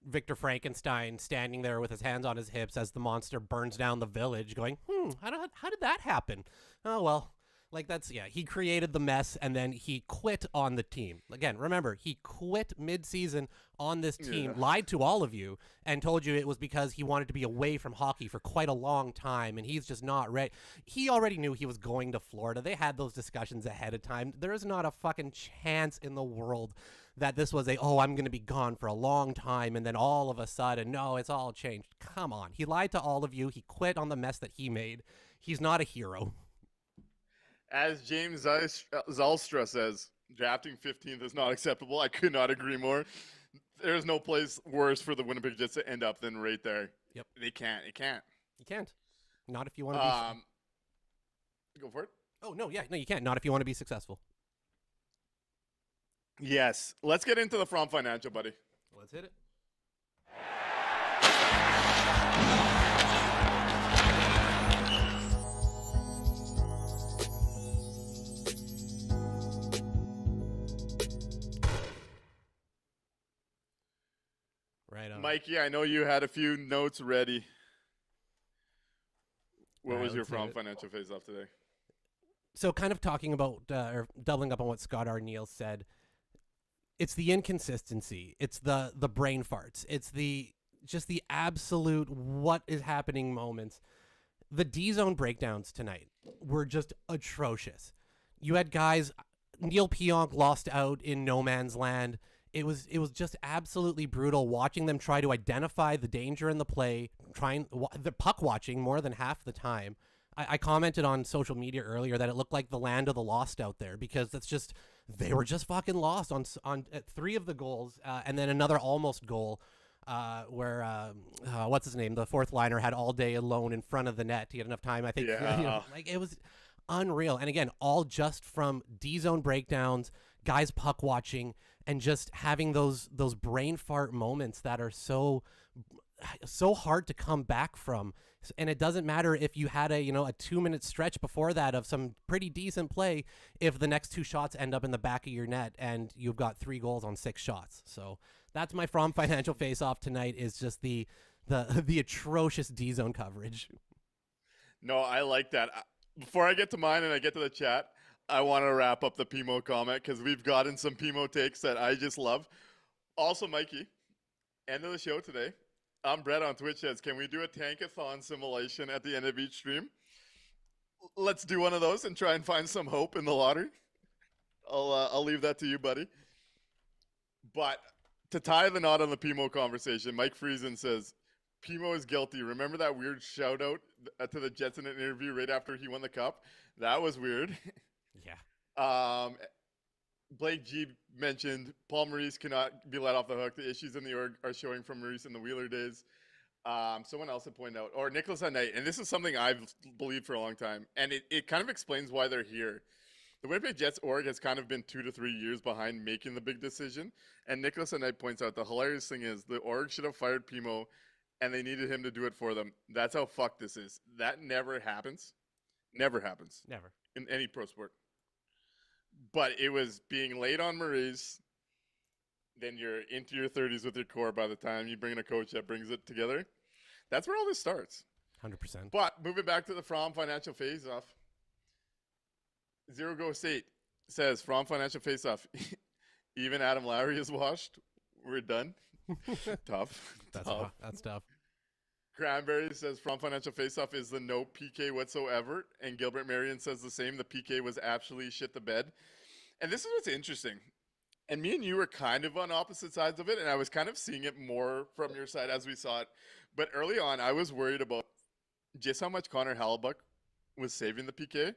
Victor Frankenstein standing there with his hands on his hips as the monster burns down the village going, how did that happen? Oh, well, he created the mess and then he quit on the team. Again, remember, he quit mid-season on this team, lied to all of you, and told you it was because he wanted to be away from hockey for quite a long time, and he's just not ready. He already knew he was going to Florida. They had those discussions ahead of time. There is not a fucking chance in the world that this was I'm going to be gone for a long time, and then all of a sudden, no, it's all changed. Come on. He lied to all of you. He quit on the mess that he made. He's not a hero. As James Zalstra says, drafting 15th is not acceptable. I could not agree more. There's no place worse for the Winnipeg Jets to end up than right there. Yep. They can't. It can't. You can't. Not if you want to be... Go for it. Oh, no, yeah. No, you can't. Not if you want to be successful. Yes. Let's get into the From Financial, buddy. Let's hit it. Right on. Mikey, I know you had a few notes ready. What was your From Financial face-off today? So kind of talking about, or doubling up on what Scott Arniel said, it's the inconsistency. It's the brain farts. It's just the absolute what is happening moments. The D-zone breakdowns tonight were just atrocious. You had guys, Neil Pionk lost out in no man's land. It was just absolutely brutal watching them try to identify the danger in the play, the puck watching more than half the time. I commented on social media earlier that it looked like the land of the lost out there, because they were just fucking lost on 3 of the goals, and then another almost goal where what's his name, the fourth liner, had all day alone in front of the net. He had enough time, I think. Yeah. Like, it was unreal. And again, all just from D-zone breakdowns, guys puck watching, and just having those brain fart moments that are so hard to come back from. And it doesn't matter if you had a 2-minute stretch before that of some pretty decent play, if the next 2 shots end up in the back of your net and you've got 3 goals on 6 shots. So that's my From Financial face-off tonight, is just the atrocious D-zone coverage. No, I like that. Before I get to mine and I get to the chat, I want to wrap up the Pimo comment because we've gotten some Pimo takes that I just love. Also, Mikey, end of the show today. Brett on Twitch says, can we do a tankathon simulation at the end of each stream? Let's do one of those and try and find some hope in the lottery. I'll leave that to you, buddy. But to tie the knot on the Pimo conversation, Mike Friesen says, Pimo is guilty. Remember that weird shout out to the Jets in an interview right after he won the cup? That was weird. Yeah. Blake G mentioned Paul Maurice cannot be let off the hook. The issues in the org are showing from Maurice in the Wheeler days. Someone else had pointed out, or Nicholas at Night, and this is something I've believed for a long time, and it kind of explains why they're here. The Winnipeg Jets org has kind of been 2 to 3 years behind making the big decision, and Nicholas at Night points out the hilarious thing is the org should have fired Pimo, and they needed him to do it for them. That's how fucked this is. That never happens. Never happens. Never. In any pro sport. But it was being late on Maurice. Then you're into your 30s with your core by the time you bring in a coach that brings it together. That's where all this starts. 100%. But moving back to the From Financial Face-Off. Zero Go State says, From Financial Face-Off, even Adam Lowry is washed. We're done. Tough. That's tough. Cranberry says, From Financial Face-Off is the no PK whatsoever. And Gilbert Marion says the same. The PK was actually shit the bed. And this is what's interesting. And me and you were kind of on opposite sides of it. And I was kind of seeing it more from your side as we saw it. But early on, I was worried about just how much Connor Hellebuyck was saving the PK.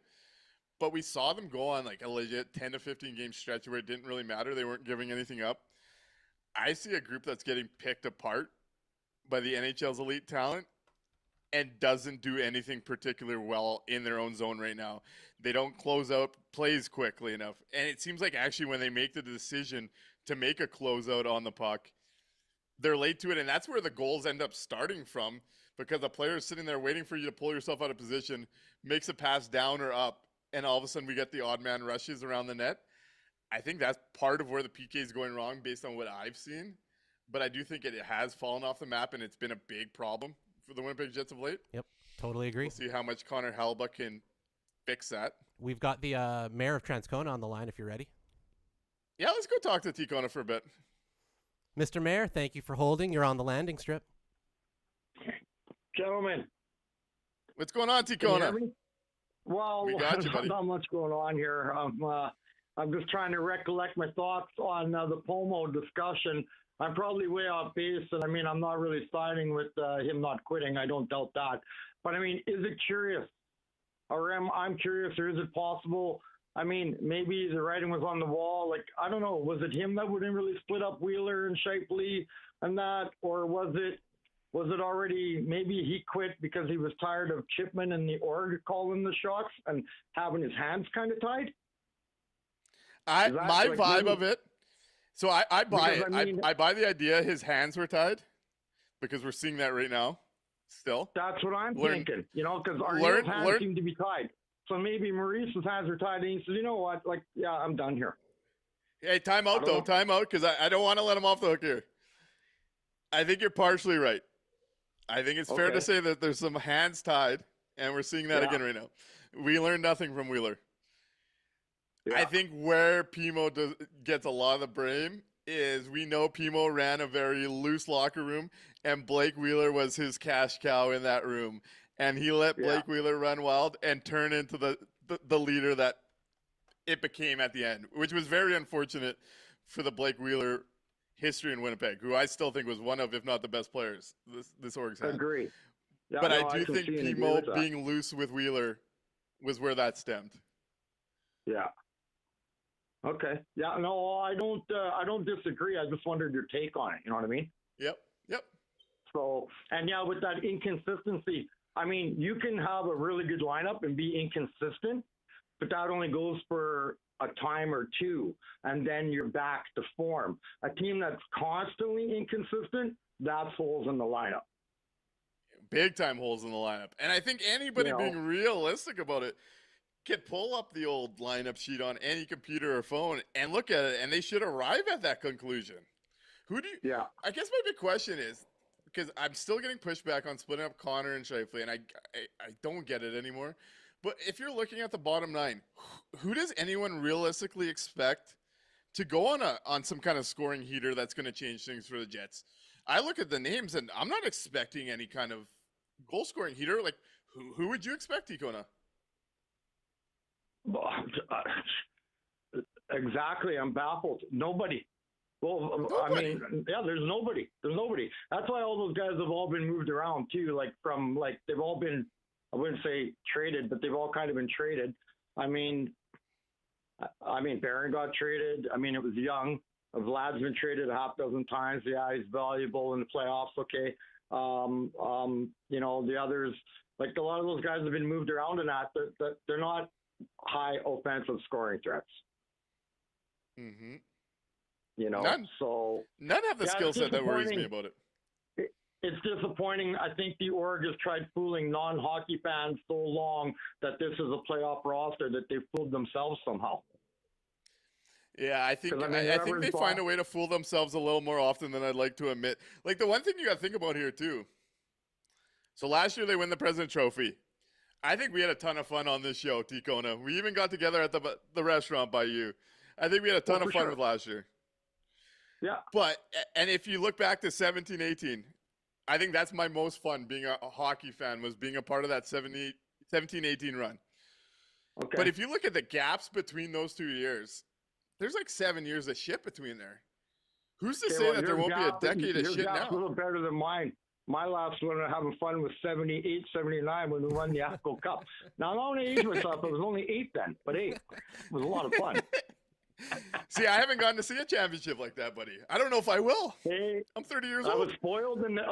But we saw them go on like a legit 10 to 15 game stretch where it didn't really matter. They weren't giving anything up. I see a group that's getting picked apart by the NHL's elite talent and doesn't do anything particularly well in their own zone right now. They don't close out plays quickly enough. And it seems like actually when they make the decision to make a closeout on the puck, they're late to it. And that's where the goals end up starting from, because the player is sitting there waiting for you to pull yourself out of position, makes a pass down or up, and all of a sudden we get the odd man rushes around the net. I think that's part of where the PK is going wrong based on what I've seen. But I do think it has fallen off the map, and it's been a big problem for the Winnipeg Jets of late. Yep, totally agree. We'll see how much Connor Hellebuyck can fix that. We've got the mayor of Transcona on the line if you're ready. Yeah, let's go talk to Ticona for a bit. Mr. Mayor, thank you for holding. You're on the landing strip. Gentlemen. What's going on, Can you hear Ticona? me? Well, We got you, buddy. not much going on here. I'm just trying to recollect my thoughts on the Pomo discussion. I'm probably way off base, and I mean, I'm not really siding with him not quitting. I don't doubt that. But I mean, is it curious? Or I'm curious, or is it possible? I mean, maybe the writing was on the wall. Like, I don't know. Was it him that wouldn't really split up Wheeler and Shifley and that? Or was it already, maybe he quit because he was tired of Chipman and the org calling the shots and having his hands kind of tied? My vibe of it. So I buy it. I mean, I buy the idea his hands were tied, because we're seeing that right now still. That's what I'm thinking, because our hands seem to be tied. So maybe Maurice's hands are tied, and he says, you know what, like, yeah, I'm done here. Hey, time out, though. Time out, because I don't want to let him off the hook here. I think you're partially right. I think it's fair to say that there's some hands tied, and we're seeing that again right now. We learned nothing from Wheeler. Yeah. I think where Pimo gets a lot of the blame is we know Pimo ran a very loose locker room, and Blake Wheeler was his cash cow in that room. And he let Blake Wheeler run wild and turn into the leader that it became at the end, which was very unfortunate for the Blake Wheeler history in Winnipeg, who I still think was one of, if not the best players this org's had. Agree. Yeah, But no, I do can think see and agree Pimo with that. being loose with Wheeler was where that stemmed. Yeah. Okay. Yeah. No, I don't disagree. I just wondered your take on it. You know what I mean? Yep. So, and yeah, with that inconsistency, I mean, you can have a really good lineup and be inconsistent, but that only goes for a time or two, and then you're back to form. A team that's constantly inconsistent, that's holes in the lineup. Big time holes in the lineup. And I think anybody being realistic about it can pull up the old lineup sheet on any computer or phone and look at it, and they should arrive at that conclusion. Who do you? Yeah. I guess my big question is, because I'm still getting pushback on splitting up Connor and Scheifele, and I don't get it anymore. But if you're looking at the bottom nine, who does anyone realistically expect to go on some kind of scoring heater that's going to change things for the Jets? I look at the names, and I'm not expecting any kind of goal scoring heater. Like, who would you expect, Ticona? Exactly. I'm baffled. Nobody. Well, Nobody. I mean, yeah, there's nobody. That's why all those guys have all been moved around too. They've all been, I wouldn't say traded, but they've all kind of been traded. I mean, Barron got traded. I mean, it was young. Vlad's been traded a half dozen times. Yeah, he's valuable in the playoffs. Okay. The others, like a lot of those guys have been moved around in that they're not high offensive scoring threats. Mm-hmm. None. So none have the skill set that worries me about it. It's disappointing. I think the Org has tried fooling non-hockey fans so long that this is a playoff roster that they've fooled themselves somehow. Yeah, I think they find a way to fool themselves a little more often than I'd like to admit. Like, the one thing you got to think about here too. So last year they win the President Trophy. I think we had a ton of fun on this show, Ticona. We even got together at the restaurant by you. I think we had a ton of fun with last year. Yeah. And if you look back to 17-18, I think that's my most fun being a hockey fan, was being a part of that 17-18 run. Okay. But if you look at the gaps between those 2 years, there's like 7 years of shit between there. Who's to say that there won't be a decade of shit now? Your gap's a little better than mine. My last one having fun was 78, 79 when we won the AFCO Cup. Now, I don't want to age myself. It was only 8 then, but 8. It was a lot of fun. See, I haven't gotten to see a championship like that, buddy. I don't know if I will. Hey, I'm 30 years old. I was spoiled in the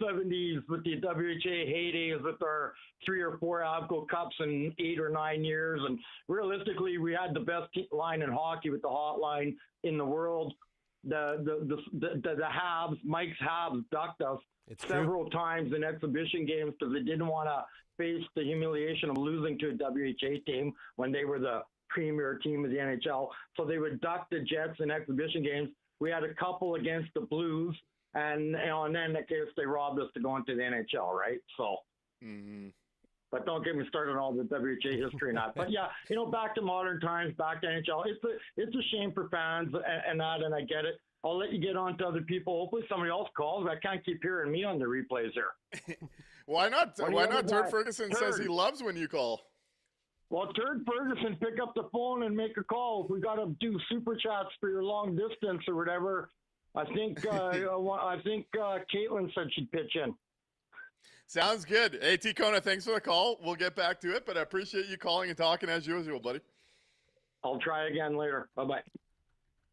70s with the WHA heydays with our 3 or 4 AFCO Cups in 8 or 9 years. And realistically, we had the best line in hockey with the hotline in the world. The Habs, Mike's Habs ducked us several times in exhibition games because they didn't want to face the humiliation of losing to a WHA team when they were the premier team of the NHL. So they would duck the Jets in exhibition games. We had a couple against the Blues, and then in that case they robbed us to go into the NHL, right? So, But don't get me started on all the WHA history and that. But yeah, back to modern times, back to NHL. It's a shame for fans and I get it. I'll let you get on to other people. Hopefully somebody else calls. I can't keep hearing me on the replays here. Why not? Why not? Turd Ferguson says he loves when you call. Well, Turd Ferguson, pick up the phone and make a call. If we got to do super chats for your long distance or whatever, I think Caitlin said she'd pitch in. Sounds good. Hey, Ticona, thanks for the call. We'll get back to it, but I appreciate you calling and talking as usual, buddy. I'll try again later. Bye-bye.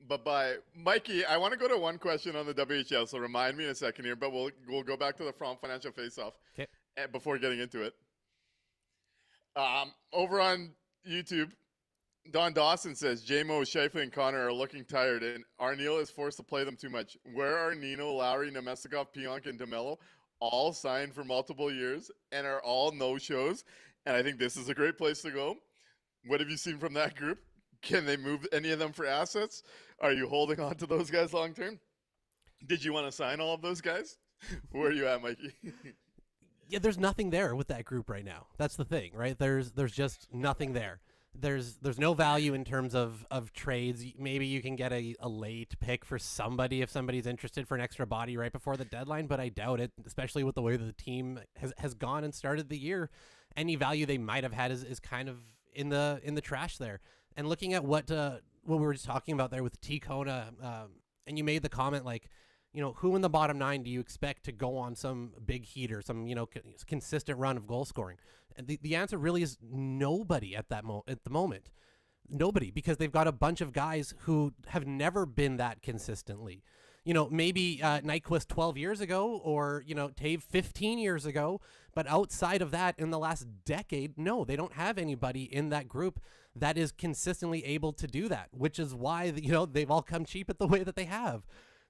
Bye-bye. Mikey, I want to go to one question on the WHL, so remind me in a second here, but we'll go back to the From Financial Face-Off before getting into it. Over on YouTube, Don Dawson says, J-Mo, Scheifele, and Connor are looking tired, and Arneal is forced to play them too much. Where are Nino, Lowry, Nemestikov, Pionk, and DeMello? All signed for multiple years and are all no-shows, and I think this is a great place to go. What have you seen from that group? Can they move any of them for assets? Are you holding on to those guys long-term? Did you want to sign all of those guys? Where are you at, Mikey? Yeah, there's nothing there with that group right now. That's the thing, right? There's just nothing there. There's no value in terms of trades. Maybe you can get a late pick for somebody if somebody's interested for an extra body right before the deadline, but I doubt it, especially with the way that the team has gone and started the year. Any value they might have had is kind of in the trash there. And looking at what we were just talking about there with Ticona, and you made the comment like, who in the bottom 9 do you expect to go on some big heater, some, consistent run of goal scoring? And the answer really is nobody at the moment. Nobody, because they've got a bunch of guys who have never been that consistently. Maybe Nyquist 12 years ago or, Tave 15 years ago. But outside of that, in the last decade, no, they don't have anybody in that group that is consistently able to do that, which is why, they've all come cheap at the way that they have.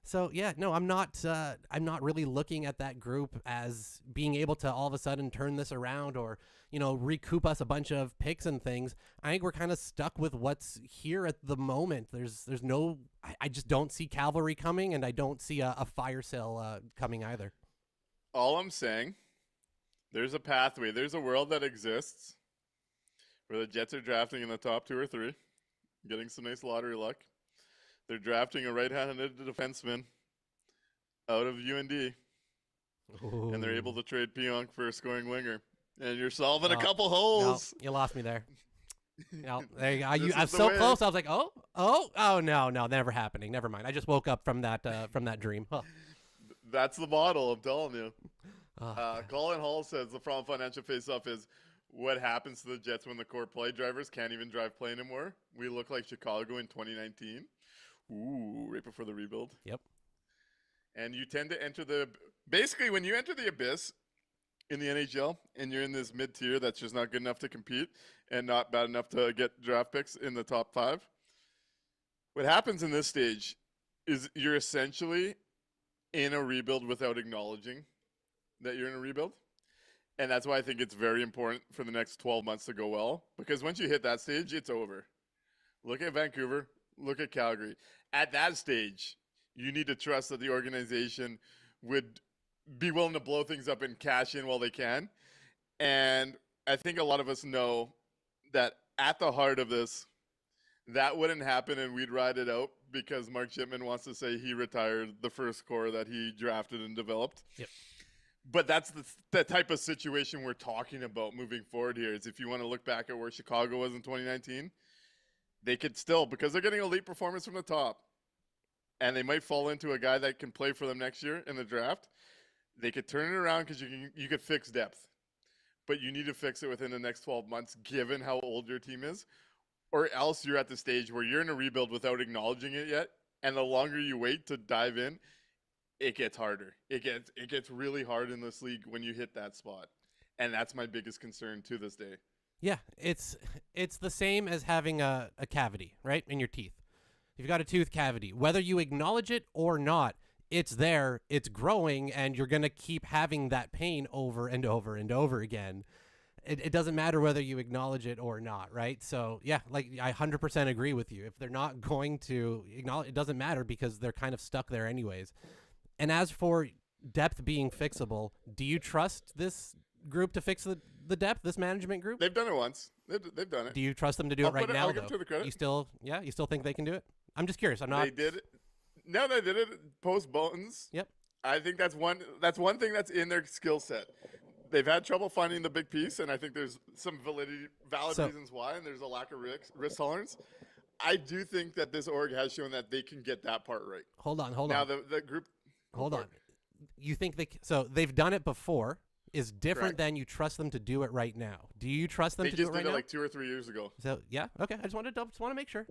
So, yeah, no, I'm not really looking at that group as being able to all of a sudden turn this around or, recoup us a bunch of picks and things. I think we're kind of stuck with what's here at the moment. There's no, I just don't see cavalry coming, and I don't see a fire sale coming either. All I'm saying, there's a pathway. There's a world that exists where the Jets are drafting in the top 2 or 3, getting some nice lottery luck. They're drafting a right-handed defenseman out of UND, and they're able to trade Pionk for a scoring winger. And you're solving a couple holes. No, you lost me there. No, there you go. I'm so close. I was like, oh, no, never happening. Never mind. I just woke up from that dream. Huh. That's the model, I'm telling you. Oh, Colin Hall says the From Financial Faceoff is what happens to the Jets when the core play drivers can't even drive play anymore. We look like Chicago in 2019. Ooh, right before the rebuild. Yep. And you tend to enter basically when you enter the abyss in the NHL and you're in this mid-tier that's just not good enough to compete and not bad enough to get draft picks in the top 5. What happens in this stage is you're essentially in a rebuild without acknowledging that you're in a rebuild. And that's why I think it's very important for the next 12 months to go well, because once you hit that stage, it's over. Look at Vancouver. Look at Calgary. At that stage, you need to trust that the organization would be willing to blow things up and cash in while they can. And I think a lot of us know that at the heart of this, that wouldn't happen and we'd ride it out because Mark Chipman wants to say he retired the first core that he drafted and developed. Yep. But that's the type of situation we're talking about moving forward here. Is if you want to look back at where Chicago was in 2019, they could still, because they're getting elite performance from the top, and they might fall into a guy that can play for them next year in the draft, they could turn it around because you could fix depth. But you need to fix it within the next 12 months, given how old your team is, or else you're at the stage where you're in a rebuild without acknowledging it yet, and the longer you wait to dive in, it gets harder. It gets really hard in this league when you hit that spot. And that's my biggest concern to this day. Yeah, it's the same as having a cavity, right, in your teeth. You've got a tooth cavity. Whether you acknowledge it or not, it's there, it's growing, and you're going to keep having that pain over and over and over again. It doesn't matter whether you acknowledge it or not, right? So, yeah, like I 100% agree with you. If they're not going to acknowledge, it doesn't matter because they're kind of stuck there anyways. And as for depth being fixable, do you trust this group to fix the depth, this management group? They've done it once. They've done it. Do you trust them to do it right now, I'll give them the credit. You still think they can do it? I'm just curious. I'm not. They did it. No, they did it post Bones. Yep. I think that's one thing that's in their skill set. They've had trouble finding the big piece, and I think there's some valid reasons why, and there's a lack of risk tolerance. I do think that this org has shown that they can get that part right. Hold on. Now the group. Hold on. You think they've done it before is different Correct. than you trust them to do it right now. Do you trust them to do it right now? They just did it like 2 or 3 years ago. So yeah, okay. I just want to make sure.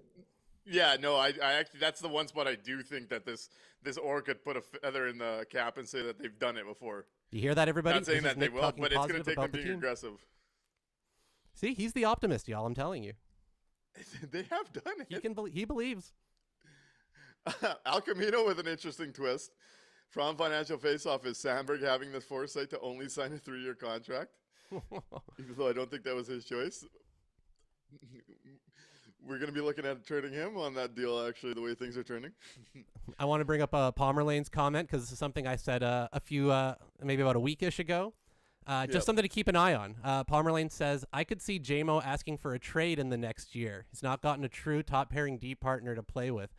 Yeah, no, I actually that's the one spot I do think that this org could put a feather in the cap and say that they've done it before. You hear that, everybody? Not saying This is that they Nik will, talking but it's going to positive take them about the being team. aggressive. See, he's the optimist, y'all. I'm telling you. They have done it. He believes. Al Camino with an interesting twist. From Financial Faceoff, is Sandberg having the foresight to only sign a 3-year contract? Even though I don't think that was his choice. We're going to be looking at trading him on that deal, actually, the way things are turning. I want to bring up Palmer Lane's comment because this is something I said maybe about a weekish ago. Just something to keep an eye on. Palmer Lane says, I could see JMO asking for a trade in the next year. He's not gotten a true top pairing D partner to play with.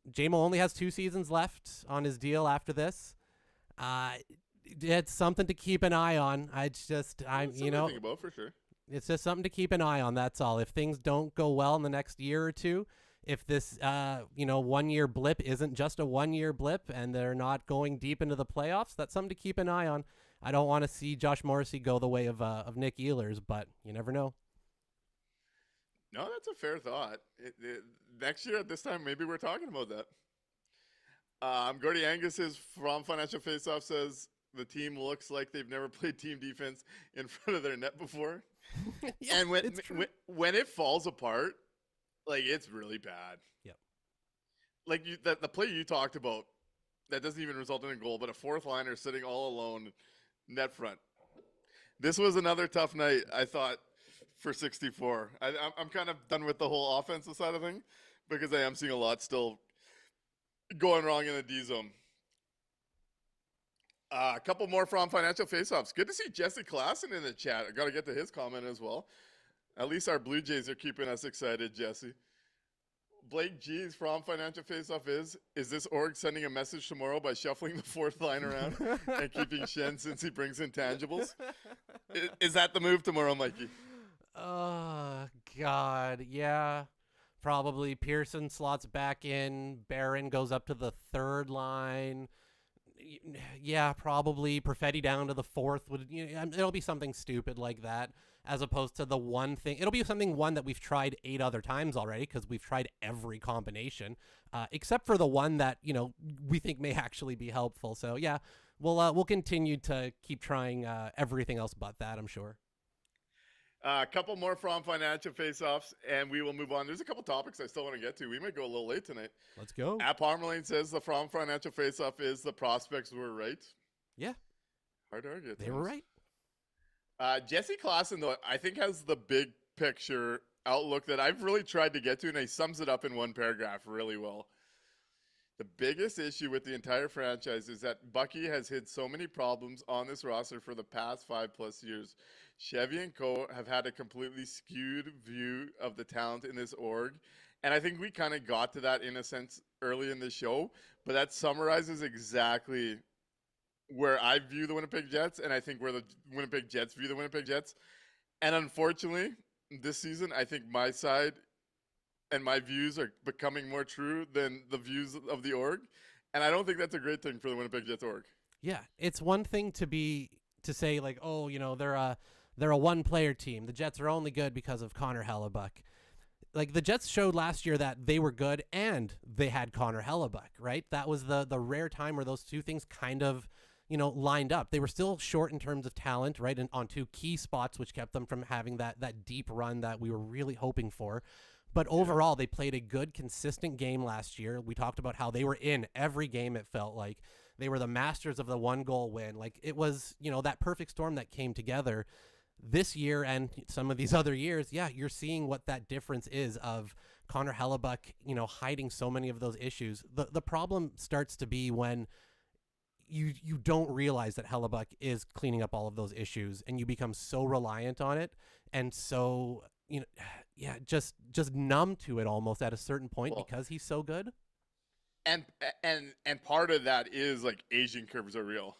JMO only has 2 seasons left on his deal after this. It's something to keep an eye on. Think about for sure. It's just something to keep an eye on. That's all. If things don't go well in the next year or two, if this 1 year blip isn't just a 1 year blip and they're not going deep into the playoffs, that's something to keep an eye on. I don't want to see Josh Morrissey go the way of Nick Ehlers, but you never know. No, that's a fair thought. Next year at this time, maybe we're talking about that. Gordy Angus is from Financial Faceoff says the team looks like they've never played team defense in front of their net before. Yeah, and it's true. when it falls apart, like it's really bad. Yep. Like the play you talked about that doesn't even result in a goal, but a fourth liner sitting all alone net front. This was another tough night, I thought, for 64. I'm kind of done with the whole offensive side of things because I am seeing a lot still going wrong in the D zone. A couple more from Financial Faceoffs. Good to see Jesse Klassen in the chat. I got to get to his comment as well. At least our Blue Jays are keeping us excited, Jesse. Blake G's from Financial Faceoff is this org sending a message tomorrow by shuffling the fourth line around and keeping Shen since he brings intangibles? Is that the move tomorrow, Mikey? Oh, God. Yeah, probably. Pearson slots back in. Barron goes up to the third line. Yeah, probably. Perfetti down to the fourth. It'll be something stupid like that, as opposed to the one thing. It'll be one that we've tried 8 other times already because we've tried every combination, except for the one that we think may actually be helpful. So yeah, we'll continue to keep trying everything else but that, I'm sure. A couple more from Financial Faceoffs, and we will move on. There's a couple topics I still want to get to. We might go a little late tonight. Let's go. App Harmelane says the from Financial Faceoff is the prospects were right. Yeah. Hard to argue. They were right. Jesse Klassen, though, I think has the big picture outlook that I've really tried to get to, and he sums it up in one paragraph really well. The biggest issue with the entire franchise is that Bucky has hid so many problems on this roster for the past 5+ years. Chevy and Co. have had a completely skewed view of the talent in this org. And I think we kind of got to that in a sense early in the show, but that summarizes exactly where I view the Winnipeg Jets, and I think where the Winnipeg Jets view the Winnipeg Jets. And unfortunately, this season, I think my side and my views are becoming more true than the views of the org. And I don't think that's a great thing for the Winnipeg Jets org. Yeah, it's one thing to say like, oh, they're a one-player team. The Jets are only good because of Connor Hellebuck. Like the Jets showed last year that they were good and they had Connor Hellebuck, right? That was the rare time where those two things kind of, lined up. They were still short in terms of talent, right? And on 2 key spots, which kept them from having that deep run that we were really hoping for. But overall, they played a good, consistent game last year. We talked about how they were in every game, it felt like. They were the masters of the 1-goal win. Like it was, that perfect storm that came together this year and some of these other years. Yeah, you're seeing what that difference is of Connor Hellebuck, hiding so many of those issues. The problem starts to be when you don't realize that Hellebuck is cleaning up all of those issues and you become so reliant on it and so just numb to it almost at a certain point because he's so good. And part of that is like aging curves are real.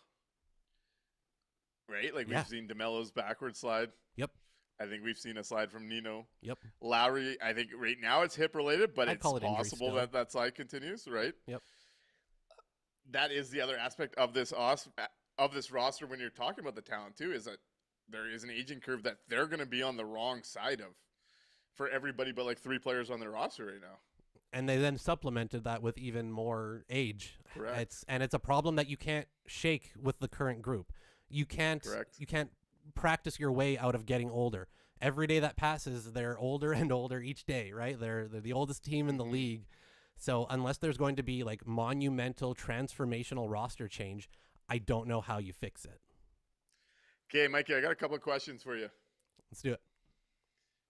Right? Like we've seen DeMello's backward slide. Yep. I think we've seen a slide from Nino. Yep. Lowry, I think right now it's hip related, but it's possible that slide continues, right? Yep. That is the other aspect of this roster when you're talking about the talent too, is that there is an aging curve that they're going to be on the wrong side of for everybody but like 3 players on their roster right now. And they then supplemented that with even more age. Correct. It's a problem that you can't shake with the current group. You can't practice your way out of getting older. Every day that passes, they're older and older each day, right? They're the oldest team in the league. So unless there's going to be like monumental transformational roster change, I don't know how you fix it. Okay, Mikey, I got a couple of questions for you. Let's do it.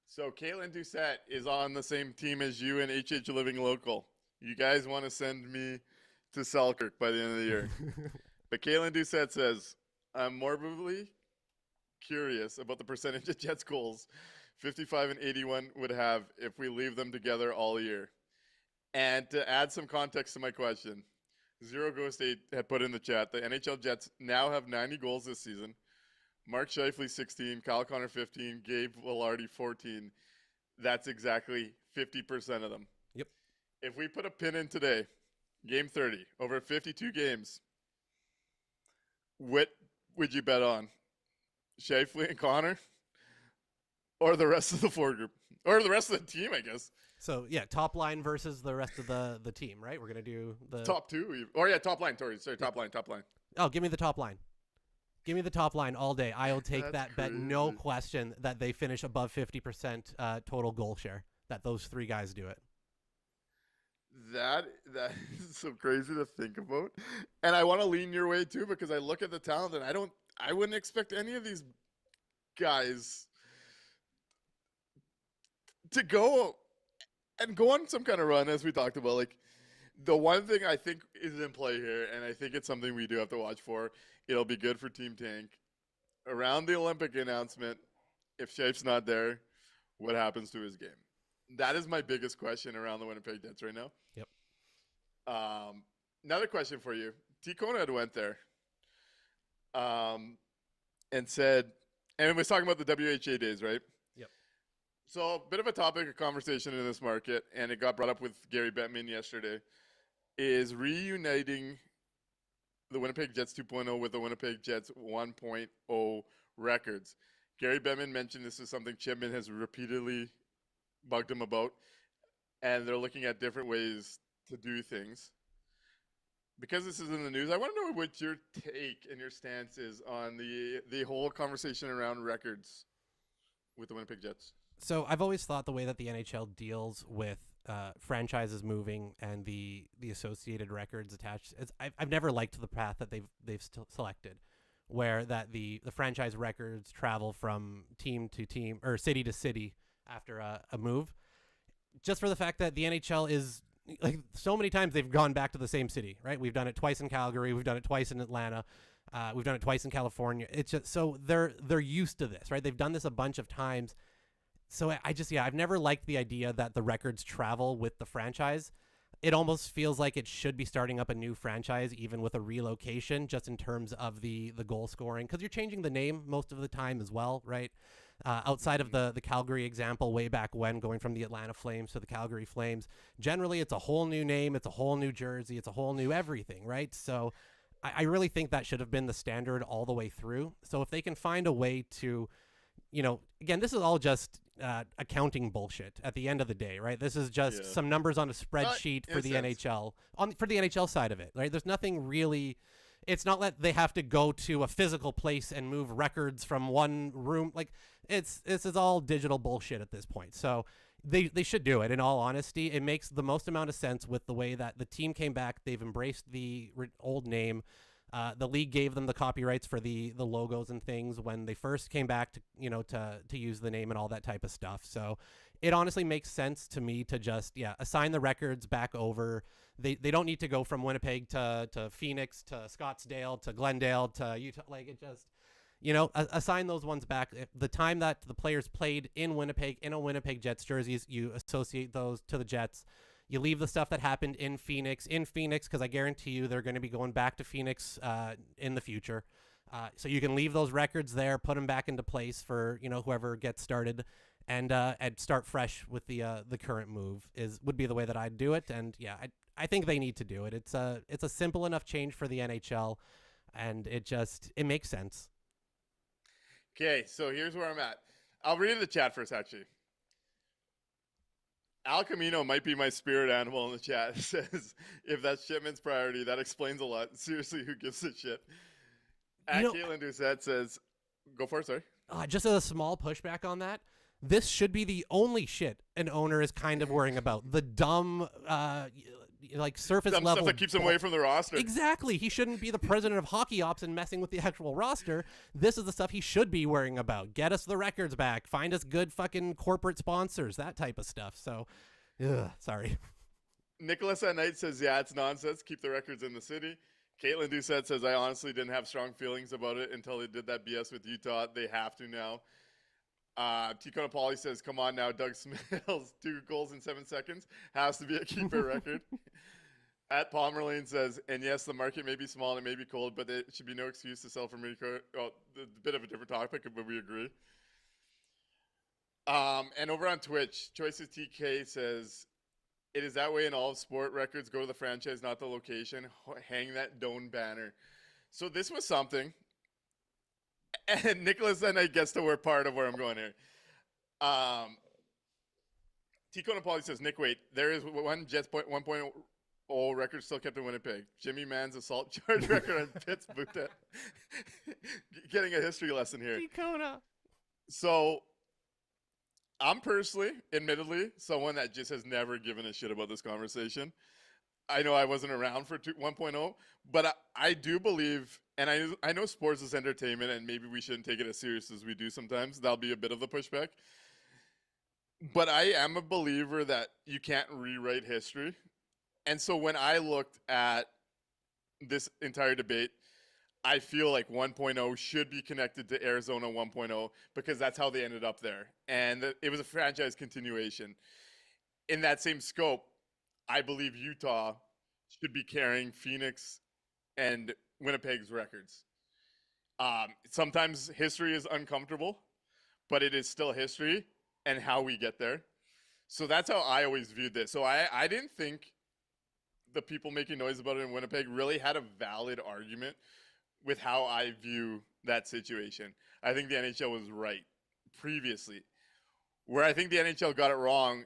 So Caitlin Doucette is on the same team as you and HH Living Local. You guys want to send me to Selkirk by the end of the year. But Caitlin Doucette says, I'm morbidly curious about the percentage of Jets goals 55 and 81 would have if we leave them together all year. And to add some context to my question, Zero Ghost 8 had put in the chat, the NHL Jets now have 90 goals this season. Mark Scheifele 16, Kyle Connor 15, Gabe Velarde 14. That's exactly 50% of them. Yep. If we put a pin in today, game 30, over 52 games, what would you bet on? Shifley and Connor? Or the rest of the forward group? Or the rest of the team, I guess. So yeah, top line versus the rest of the team, right? We're gonna do the Top two. Or yeah, top line. Sorry, top line. Oh, give me the top line. Give me the top line all day. I'll take That's that bet, no crazy. question, that they finish above 50% total goal share. That those three guys do it. That is so crazy to think about. And I want to lean your way too because I look at the talent and I wouldn't expect any of these guys to go on some kind of run as we talked about. Like the one thing I think is in play here, and I think it's something we do have to watch for. It'll be good for Team Tank around the Olympic announcement. If Shafe's not there, what happens to his game? That is my biggest question around the Winnipeg Jets right now. Yep. Another question for you. T. Conrad went there and said, and was talking about the WHA days, right? Yep. So a bit of a topic of conversation in this market, and it got brought up with Gary Bettman yesterday, is reuniting the Winnipeg Jets 2.0 with the Winnipeg Jets 1.0 records. Gary Bettman mentioned this is something Chipman has repeatedly bugged him about, and they're looking at different ways to do things. Because this is in the news, I want to know what your take and your stance is on the whole conversation around records with the Winnipeg Jets. So I've always thought the way that the NHL deals with franchises moving and the associated records attached, I've never liked the path that they've selected, where that the franchise records travel from team to team or city to city after a move, just for the fact that the NHL is like so many times they've gone back to the same city, right? We've done it twice in Calgary, we've done it twice in Atlanta, we've done it twice in California. It's just so they're used to this, right? They've done this a bunch of times. So I've never liked the idea that the records travel with the franchise. It almost feels like it should be starting up a new franchise, even with a relocation, just in terms of the goal scoring, because you're changing the name most of the time as well, right? Outside of the Calgary example way back when, going from the Atlanta Flames to the Calgary Flames, generally it's a whole new name, it's a whole new jersey, it's a whole new everything, right? So I really think that should have been the standard all the way through. So if they can find a way to, again, this is all just accounting bullshit at the end of the day, right? This is just some numbers on a spreadsheet for the NHL, for the NHL side of it, right? There's nothing really. It's not that they have to go to a physical place and move records from one room. Like this is all digital bullshit at this point. So they should do it. In all honesty, it makes the most amount of sense with the way that the team came back. They've embraced the old name. The league gave them the copyrights for the logos and things when they first came back to use the name and all that type of stuff. So it honestly makes sense to me to just assign the records back over. They don't need to go from Winnipeg to Phoenix to Scottsdale to Glendale to Utah. Like it just assign those ones back. The time that the players played in Winnipeg in a Winnipeg Jets jerseys, you associate those to the Jets. You leave the stuff that happened in Phoenix, because I guarantee you they're going to be going back to Phoenix in the future. So you can leave those records there, put them back into place for whoever gets started, and start fresh with the current move would be the way that I'd do it. And I think they need to do it. It's a simple enough change for the NHL, and it makes sense. Okay, so here's where I'm at. I'll read the chat first, actually. Al Camino might be my spirit animal in the chat. It says, if that's Shipman's priority, that explains a lot. Seriously, who gives a shit? Caitlin Doucette says, go for it, sorry. Just as a small pushback on that, this should be the only shit an owner is kind of worrying about. The dumb, surface Dumb level stuff that keeps him away from the roster. Exactly. He shouldn't be the president of hockey ops and messing with the actual roster. This is the stuff he should be worrying about. Get us the records back. Find us good fucking corporate sponsors. That type of stuff. So, sorry. Nicholas at Night says, it's nonsense. Keep the records in the city. Caitlin Doucette says, I honestly didn't have strong feelings about it until they did that BS with Utah. They have to now. Tico Napoli says, come on now, Doug Smales, 2 goals in 7 seconds. Has to be a keeper record. At Palmerlane says, and yes, the market may be small and it may be cold, but it should be no excuse to sell for Minico. Oh, a bit of a different topic, but we agree. And over on Twitch, Choices TK says, It is that way in all of sport. Records go to the franchise, not the location. Hang that Doan banner. So this was something. And Nicholas and I guess that we're part of where I'm going here. Tico Napoli says, Nick, wait, there is one Jets 1.0 record still kept in Winnipeg. Jimmy Mann's assault charge record on Pitt's boot. Getting a history lesson here. Ticona. So I'm personally, admittedly, someone that just has never given a shit about this conversation. I know I wasn't around for 1.0, but I do believe, and I know sports is entertainment, and maybe we shouldn't take it as serious as we do sometimes. That'll be a bit of the pushback. But I am a believer that you can't rewrite history. And so when I looked at this entire debate, I feel like 1.0 should be connected to Arizona 1.0 because that's how they ended up there. And it was a franchise continuation. In that same scope, I believe Utah should be carrying Phoenix and Winnipeg's records. Sometimes history is uncomfortable, but it is still history and how we get there. So that's how I always viewed this. So I didn't think the people making noise about it in Winnipeg really had a valid argument with how I view that situation. I think the NHL was right previously. Where I think the NHL got it wrong,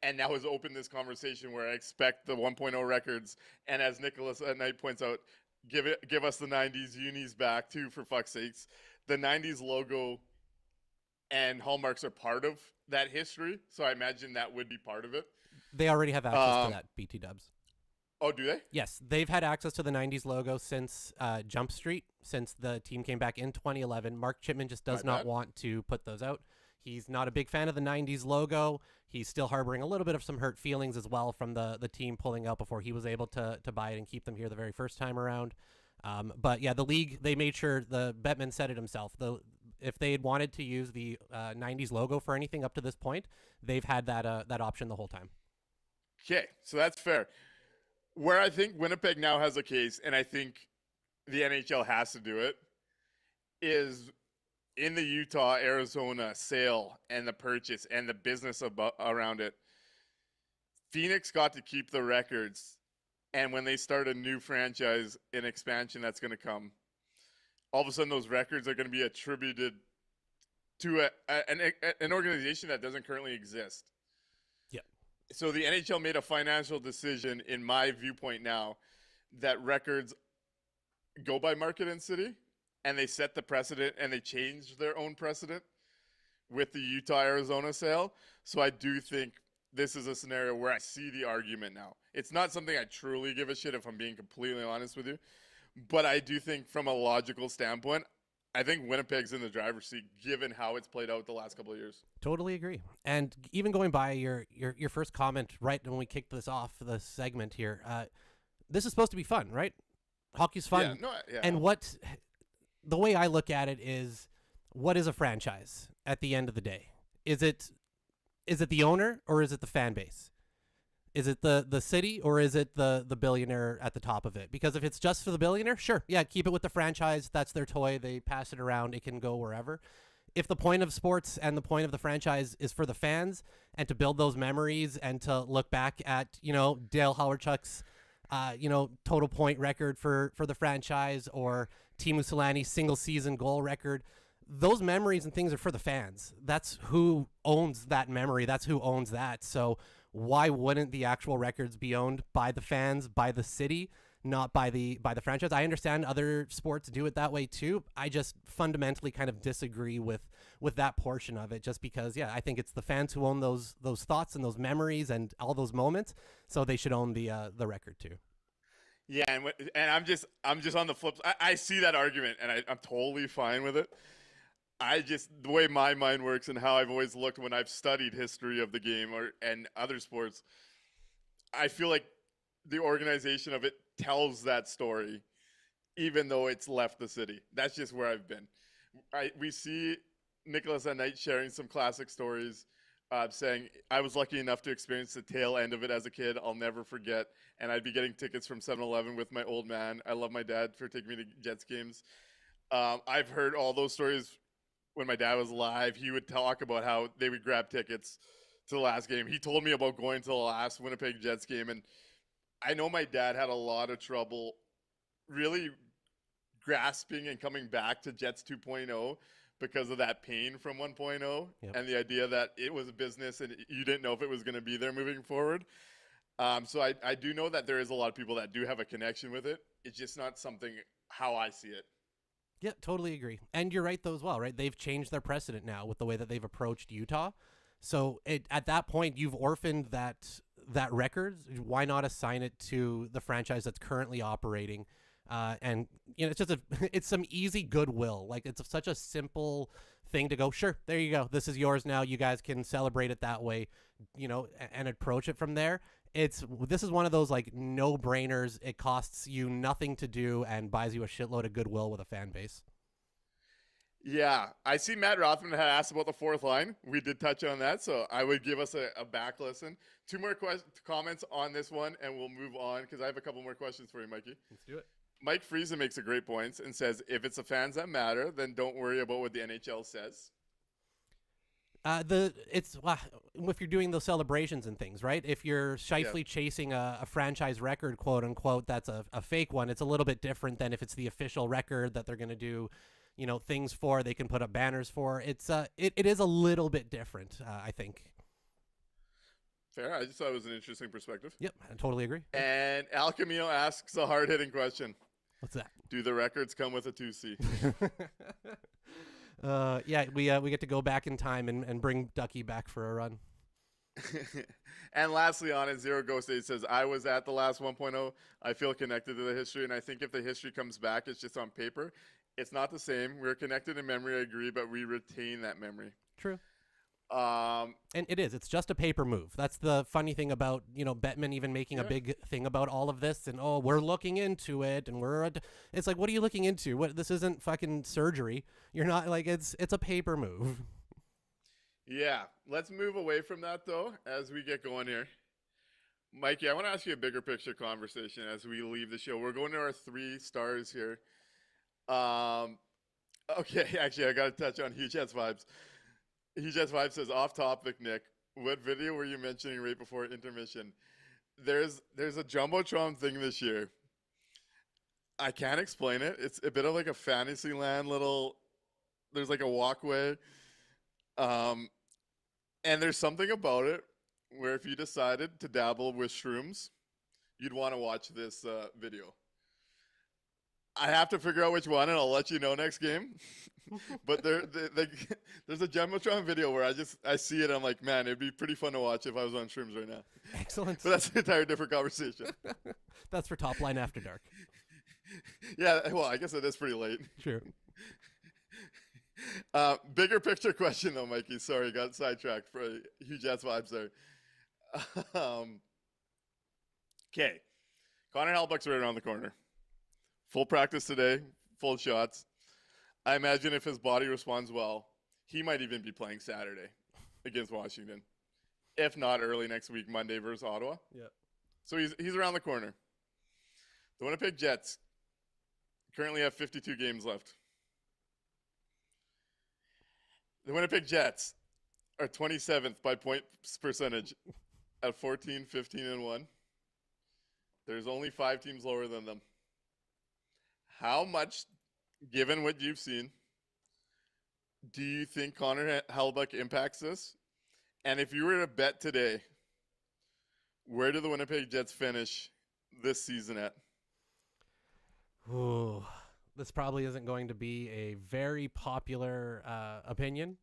and now has opened this conversation where I expect the 1.0 records, and as Nicholas at night points out, give us the 90s unis back too, for fuck's sakes. The 90s logo and hallmarks are part of that history, so I imagine that would be part of it. They already have access to that, BT Dubs. Oh, do they? Yes, they've had access to the 90s logo since Jump Street, since the team came back in 2011. Mark Chipman just does not want to put those out. He's not a big fan of the 90s logo. He's still harboring a little bit of some hurt feelings as well from the team pulling out before he was able to buy it and keep them here the very first time around. But yeah, the league, they made sure, the Bettman said it himself, if they had wanted to use the 90s logo for anything up to this point, they've had that option the whole time. Okay, so that's fair. Where I think Winnipeg now has a case, and I think the NHL has to do it, is in the Utah-Arizona sale and the purchase and the business around it. Phoenix got to keep the records, and when they start a new franchise in expansion that's going to come, all of a sudden those records are going to be attributed to an organization that doesn't currently exist. So the NHL made a financial decision, in my viewpoint now, that records go by market and city, and they set the precedent, and they changed their own precedent with the Utah-Arizona sale. So I do think this is a scenario where I see the argument now. It's not something I truly give a shit, if I'm being completely honest with you. But I do think from a logical standpoint, I think Winnipeg's in the driver's seat, given how it's played out the last couple of years. Totally agree. And even going by your first comment right when we kicked this off, the segment here, this is supposed to be fun, right? Hockey's fun. Yeah. And the way I look at it is, what is a franchise at the end of the day? Is it the owner, or is it the fan base? Is it the city, or is it the billionaire at the top of it? Because if it's just for the billionaire, sure, yeah, keep it with the franchise. That's their toy. They pass it around. It can go wherever. If the point of sports and the point of the franchise is for the fans and to build those memories and to look back at, Dale Hawerchuk's, total point record for the franchise, or Teemu Selanne's single season goal record, those memories and things are for the fans. That's who owns that memory. That's who owns that. So why wouldn't the actual records be owned by the fans, by the city, not by the franchise? I understand other sports do it that way too. I just fundamentally kind of disagree with that portion of it, just because, yeah, I think it's the fans who own those thoughts and those memories and all those moments, so they should own the record too. Yeah, and I'm just on the flip. I see that argument, and I'm totally fine with it. The way my mind works and how I've always looked when I've studied history of the game and other sports, I feel like the organization of it tells that story, even though it's left the city. That's just where I've been. We see Nicholas at night sharing some classic stories, saying, I was lucky enough to experience the tail end of it as a kid. I'll never forget. And I'd be getting tickets from 7-Eleven with my old man. I love my dad for taking me to Jets games. I've heard all those stories when my dad was alive. He would talk about how they would grab tickets to the last game. He told me about going to the last Winnipeg Jets game, and I know my dad had a lot of trouble really grasping and coming back to Jets 2.0 because of that pain from 1.0 Yep. and the idea that it was a business and you didn't know if it was going to be there moving forward. So I do know that there is a lot of people that do have a connection with it. It's just not something how I see it. Yeah, totally agree. And you're right, though, as well, right? They've changed their precedent now with the way that they've approached Utah. So at that point, you've orphaned that record. Why not assign it to the franchise that's currently operating? And it's just it's some easy goodwill. Like, it's such a simple thing to go, sure, there you go. This is yours now. You guys can celebrate it that way, and approach it from there. This is one of those like no-brainers. It costs you nothing to do and buys you a shitload of goodwill with a fan base. Yeah, I see Matt Rothman had asked about the fourth line. We did touch on that, so I would give us a back listen. Two more comments on this one, and we'll move on because I have a couple more questions for you, Mikey. Let's do it. Mike Friesen makes a great point and says, if it's the fans that matter, then don't worry about what the NHL says. If you're doing those celebrations and things, right? If you're shifely chasing a franchise record, quote unquote, that's a fake one. It's a little bit different than if it's the official record that they're going to do, things for. They can put up banners for. It is a little bit different, I think. Fair. I just thought it was an interesting perspective. Yep, I totally agree. And Al Camino asks a hard-hitting question. What's that? Do the records come with a 2C? Yeah, we get to go back in time and bring Ducky back for a run. And lastly on it, Zero Ghost 8 says, I was at the last 1.0. I feel connected to the history, and I think if the history comes back, it's just on paper. It's not the same. We're connected in memory, I agree, but we retain that memory. True. And it is. It's just a paper move. That's the funny thing about, Bettman even making a big thing about all of this and, we're looking into it and it's like, what are you looking into? This isn't fucking surgery. You're not like, it's a paper move. Yeah. Let's move away from that though, as we get going here. Mikey, I want to ask you a bigger picture conversation as we leave the show. We're going to our 3 stars here. Okay. Actually, I got to touch on Huge Jets Vibes. He Just Vibe says, off topic, Nick, what video were you mentioning right before intermission? There's a Jumbotron thing this year. I can't explain it. It's a bit of like a Fantasyland there's like a walkway. And there's something about it where if you decided to dabble with shrooms, you'd want to watch this video. I have to figure out which one, and I'll let you know next game. But there's a Jumbotron video where I see it, and I'm like, man, it'd be pretty fun to watch if I was on shrooms right now. Excellent. But that's an entire different conversation. That's for Top Line After Dark. Yeah, well, I guess it is pretty late. Sure. Bigger picture question, though, Mikey. Sorry, got sidetracked for Huge Jets Vibes there. Okay. Connor Hellebuyck's right around the corner. Full practice today, full shots. I imagine if his body responds well, he might even be playing Saturday against Washington. If not early next week, Monday versus Ottawa. Yeah. So he's around the corner. The Winnipeg Jets currently have 52 games left. The Winnipeg Jets are 27th by points percentage at 14, 15, and 1. There's only 5 teams lower than them. How much, given what you've seen, do you think Connor Hellebuyck impacts this? And if you were to bet today, where do the Winnipeg Jets finish this season at? Ooh, this probably isn't going to be a very popular opinion.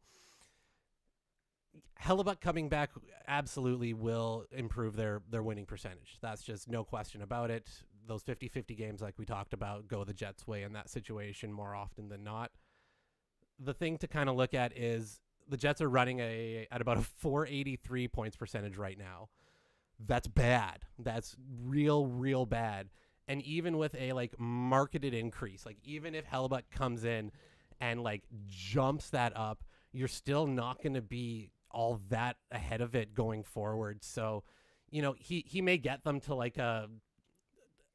Hellebuyck coming back absolutely will improve their winning percentage. That's just no question about it. Those 50-50 games like we talked about go the Jets' way in that situation more often than not. The thing to kind of look at is the Jets are running at about a 483 points percentage right now. That's bad. That's real bad. And even with a marketed increase, even if Hellebuyck comes in and jumps that up, you're still not going to be all that ahead of it going forward. So, he may get them to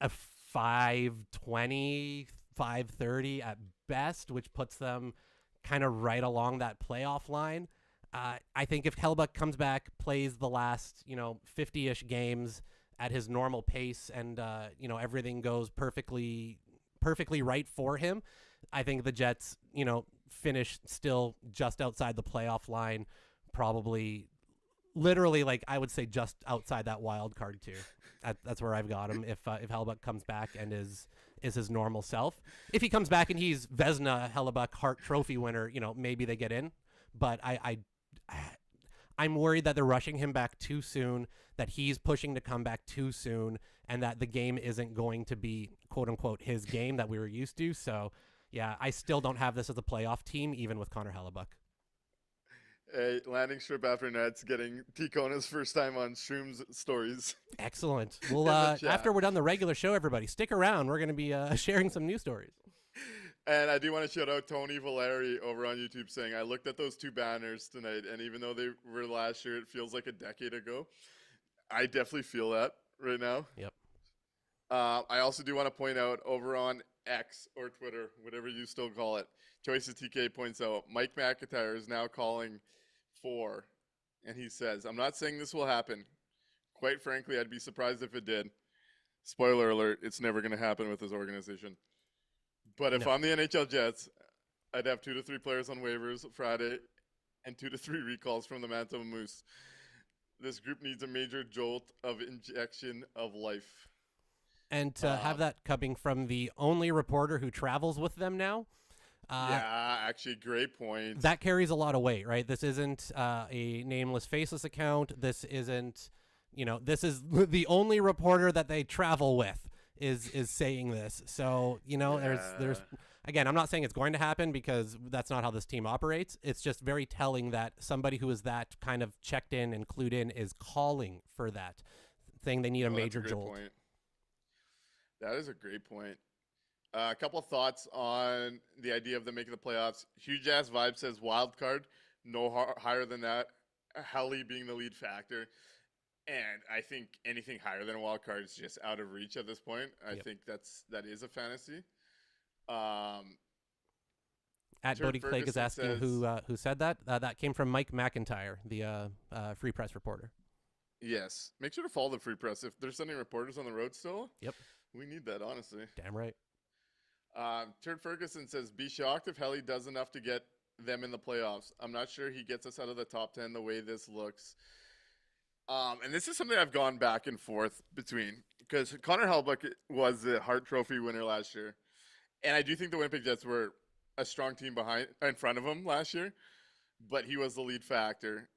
a 520, 530 at best, which puts them kind of right along that playoff line. I think if Hellebuck comes back, plays the last 50-ish games at his normal pace, and everything goes perfectly right for him, I think the Jets finish still just outside the playoff line, probably literally, like, I would say just outside that wild card too. That's where I've got him. If Hellebuck comes back and is his normal self, if he comes back and he's Vezina Hellebuck Hart Trophy winner, maybe they get in. But I'm worried that they're rushing him back too soon, that he's pushing to come back too soon, and that the game isn't going to be quote unquote his game that we were used to. So yeah, I still don't have this as a playoff team, even with Connor Hellebuck. Hey, landing strip after Nets, getting Ticona's first time on Shroom's stories. Excellent. Well, chat. after we're done the regular show, everybody, stick around. We're going to be sharing some news stories. And I do want to shout out Tony Valeri over on YouTube saying, I looked at those two banners tonight, and even though they were last year, it feels like a decade ago. I definitely feel that right now. Yep. I also do want to point out over on X or Twitter, whatever you still call it, Choices TK points out Mike McIntyre is now calling for, and he says, I'm not saying this will happen. Quite frankly, I'd be surprised if it did. Spoiler alert, it's never going to happen with this organization. But if I'm the NHL Jets, I'd have 2 to 3 players on waivers Friday and 2 to 3 recalls from the Manitoba Moose. This group needs a major jolt of injection of life. And to have that coming from the only reporter who travels with them now. Yeah, actually, great point. That carries a lot of weight, right? This isn't a nameless, faceless account. This isn't, this is the only reporter that they travel with is saying this. So, there's again, I'm not saying it's going to happen because that's not how this team operates. It's just very telling that somebody who is that kind of checked in and clued in is calling for that, saying they need a major jolt. Point. That is a great point. A couple of thoughts on the idea of them making the playoffs. Huge ass vibe says wild card, no higher than that. Helly being the lead factor, and I think anything higher than a wild card is just out of reach at this point. I think that is a fantasy. At Bodie Clegg is asking who said that. That came from Mike McIntyre, the Free Press reporter. Yes, make sure to follow the Free Press if they're sending reporters on the road still. Yep, we need that honestly. Damn right. Turd Ferguson says, be shocked if Helly does enough to get them in the playoffs. I'm not sure he gets us out of the top 10 the way this looks. And this is something I've gone back and forth between, because Connor Hellebuck was the Hart Trophy winner last year. And I do think the Winnipeg Jets were a strong team in front of him last year, but he was the lead factor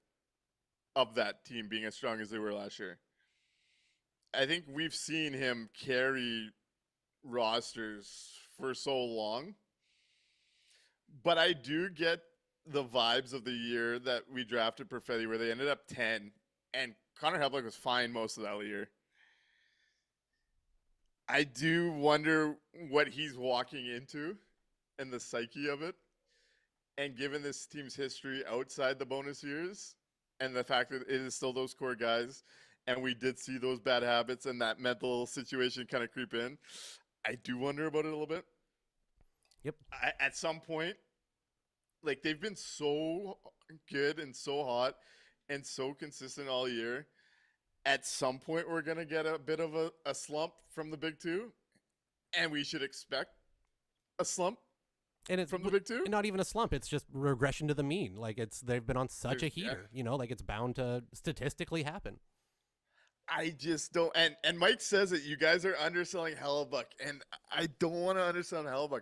of that team being as strong as they were last year. I think we've seen him carry rosters for so long, but I do get the vibes of the year that we drafted Perfetti where they ended up 10 and Connor Hellebuck was fine most of that year. I do wonder what he's walking into and the psyche of it, and given this team's history outside the bonus years and the fact that it is still those core guys and we did see those bad habits and that mental situation kind of creep in, I do wonder about it a little bit. Yep. At some point, like, they've been so good and so hot and so consistent all year. At some point, we're going to get a bit of a slump from the big two, and we should expect a slump and it's from the big two. Not even a slump. It's just regression to the mean. Like, they've been on such a heater, like it's bound to statistically happen. I just don't. And Mike says that you guys are underselling Hellebuck, and I don't want to undersell Hellebuck.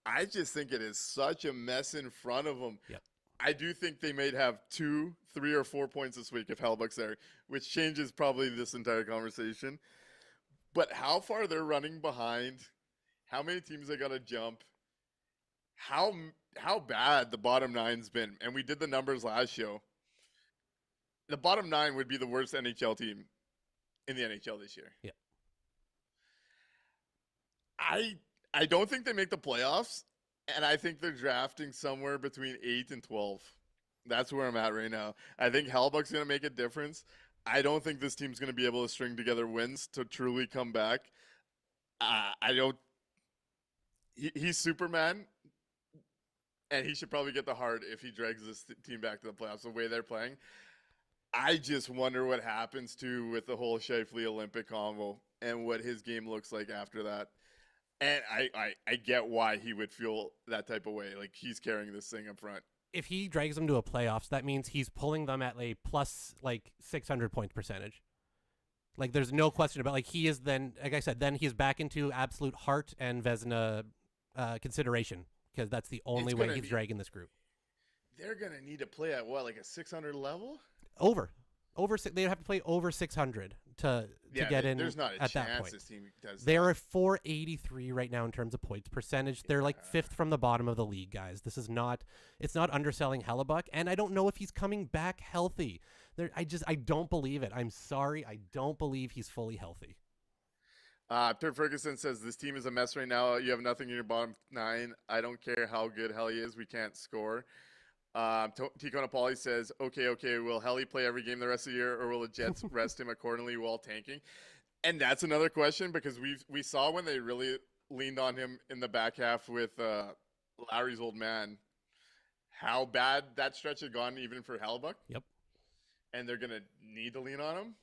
I just think it is such a mess in front of them. Yep. I do think they may have 2, 3, or 4 points this week if Hellebuck's there, which changes probably this entire conversation. But how far they're running behind, how many teams they got to jump, how bad the bottom nine's been, and we did the numbers last show. The bottom 9 would be the worst NHL team in the NHL this year. Yeah. I don't think they make the playoffs, and I think they're drafting somewhere between 8 and 12. That's where I'm at right now. I think Hellebuck's going to make a difference. I don't think this team's going to be able to string together wins to truly come back. He's Superman, and he should probably get the heart if he drags this team back to the playoffs the way they're playing. I just wonder what happens too with the whole Scheifele Olympic combo and what his game looks like after that. And I get why he would feel that type of way. Like, he's carrying this thing up front. If he drags them to a playoffs, that means he's pulling them at a plus 600 points percentage. Like, there's no question about, like, he is then, like I said, then he's back into absolute Hart and Vezina consideration, because that's the only way he's dragging this group. They're going to need to play at what, like a 600 level? They'd have to play over 600 to get in. There's not a at chance that point. this team does They're that. at 483 right now in terms of points percentage. They're like fifth from the bottom of the league, guys. This is not. It's not underselling Hellebuck, and I don't know if he's coming back healthy. I don't believe it. I'm sorry, I don't believe he's fully healthy. Turd Ferguson says this team is a mess right now. You have nothing in your bottom 9. I don't care how good Helly is. We can't score. Tico Napoli says, okay, will Helly play every game the rest of the year, or will the Jets rest him accordingly while tanking? And that's another question, because we saw when they really leaned on him in the back half with Lowry's old man, how bad that stretch had gone even for Hellebuck. Yep. And they're going to need to lean on him.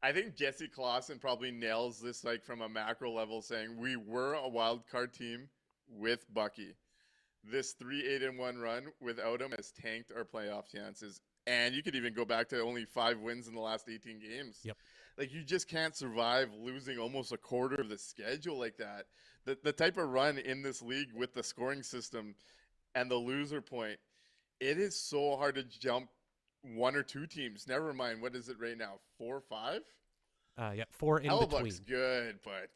I think Jesse Clausen probably nails this, like, from a macro level, saying we were a wild card team with Bucky. This 3-8-1 run without him has tanked our playoff chances. And you could even go back to only 5 wins in the last 18 games. Yep. Like, you just can't survive losing almost a quarter of the schedule like that. The type of run in this league with the scoring system and the loser point, it is so hard to jump 1 or 2 teams. Never mind, what is it right now? 4 or 5? Yeah, 4 in between. Hellebuck's good, but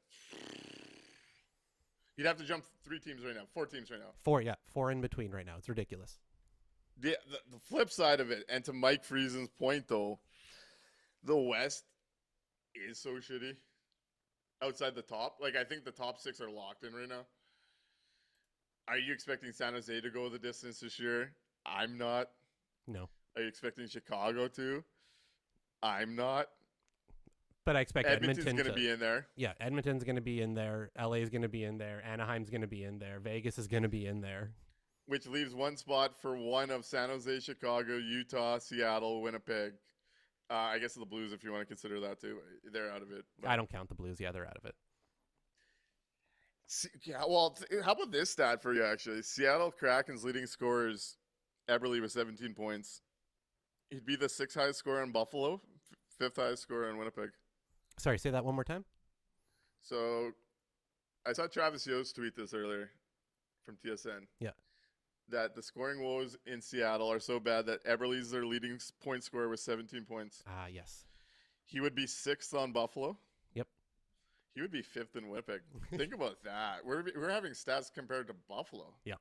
you'd have to jump 3 teams right now, 4 teams right now. 4 in between right now. It's ridiculous. The flip side of it, and to Mike Friesen's point, though, the West is so shitty outside the top. Like, I think the top 6 are locked in right now. Are you expecting San Jose to go the distance this year? I'm not. No. Are you expecting Chicago to? I'm not. But I expect Edmonton's going to be in there. Yeah, Edmonton's going to be in there. LA's going to be in there. Anaheim's going to be in there. Vegas is going to be in there. Which leaves one spot for one of San Jose, Chicago, Utah, Seattle, Winnipeg. I guess the Blues, if you want to consider that too. They're out of it. But I don't count the Blues. Yeah, they're out of it. Yeah, well, how about this stat for you, actually? Seattle Kraken's leading scorers, Eberle with 17 points. He'd be the 6th highest scorer in Buffalo, 5th highest scorer in Winnipeg. Sorry, say that one more time. So I saw Travis Yost tweet this earlier from TSN. Yeah. That the scoring woes in Seattle are so bad that Eberle's their leading point scorer with 17 points. Yes. He would be 6th on Buffalo. Yep. He would be 5th in Winnipeg. Think about that. We're having stats compared to Buffalo. Yeah.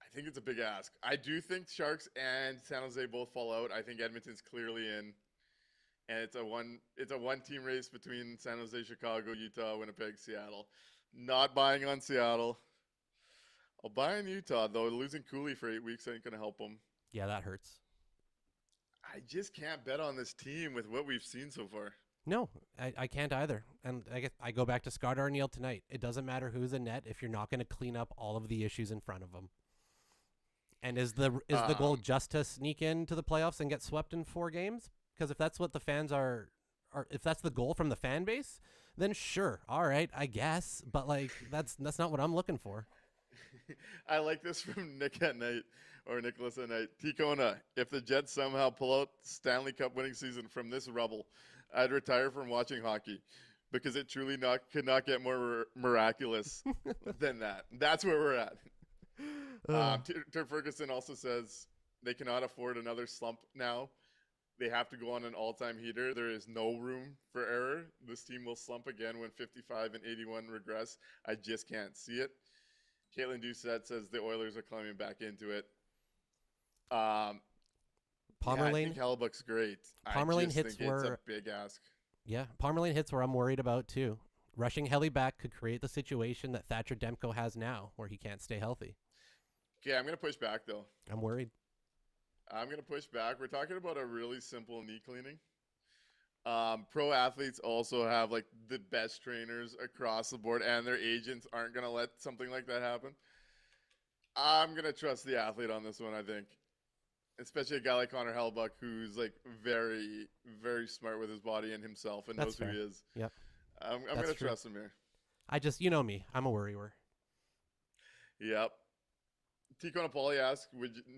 I think it's a big ask. I do think Sharks and San Jose both fall out. I think Edmonton's clearly in. And it's a one-team race between San Jose, Chicago, Utah, Winnipeg, Seattle. Not buying on Seattle. I'll buy in Utah, though. Losing Cooley for 8 weeks ain't going to help them. Yeah, that hurts. I just can't bet on this team with what we've seen so far. No, I can't either. And I guess I go back to Scott Arniel tonight. It doesn't matter who's in net if you're not going to clean up all of the issues in front of them. And is the goal just to sneak into the playoffs and get swept in 4 games? Because if that's what the fans are, if that's the goal from the fan base, then sure, all right, I guess. But like that's not what I'm looking for. I like this from Nick at Night, or Nicholas at Night. Ticona, if the Jets somehow pull out Stanley Cup winning season from this rubble, I'd retire from watching hockey because it truly could not get more miraculous than that. That's where we're at. Turd Ferguson also says they cannot afford another slump now. They have to go on an all-time heater. There is no room for error. This team will slump again when 55 and 81 regress. I just can't see it. Caitlin Doucette says the Oilers are climbing back into it. Palmer Lane. I think Hellebuck's great. Palmer Lane hits it's a big ask. Yeah, Palmer Lane hits where I'm worried about too. Rushing Helly back could create the situation that Thatcher Demko has now, where he can't stay healthy. Okay, I'm going to push back, though. I'm worried. I'm going to push back. We're talking about a really simple knee cleaning. Pro athletes also have like the best trainers across the board, and their agents aren't going to let something like that happen. I'm gonna trust the athlete on this one. I think, especially a guy like Connor Hellbuck, who's like very, very smart with his body and himself, and That's knows who he fair. is. Yep. I'm That's gonna true. trust him here. I just, you know me, I'm a worryer. Yep. Tico Napoli asks,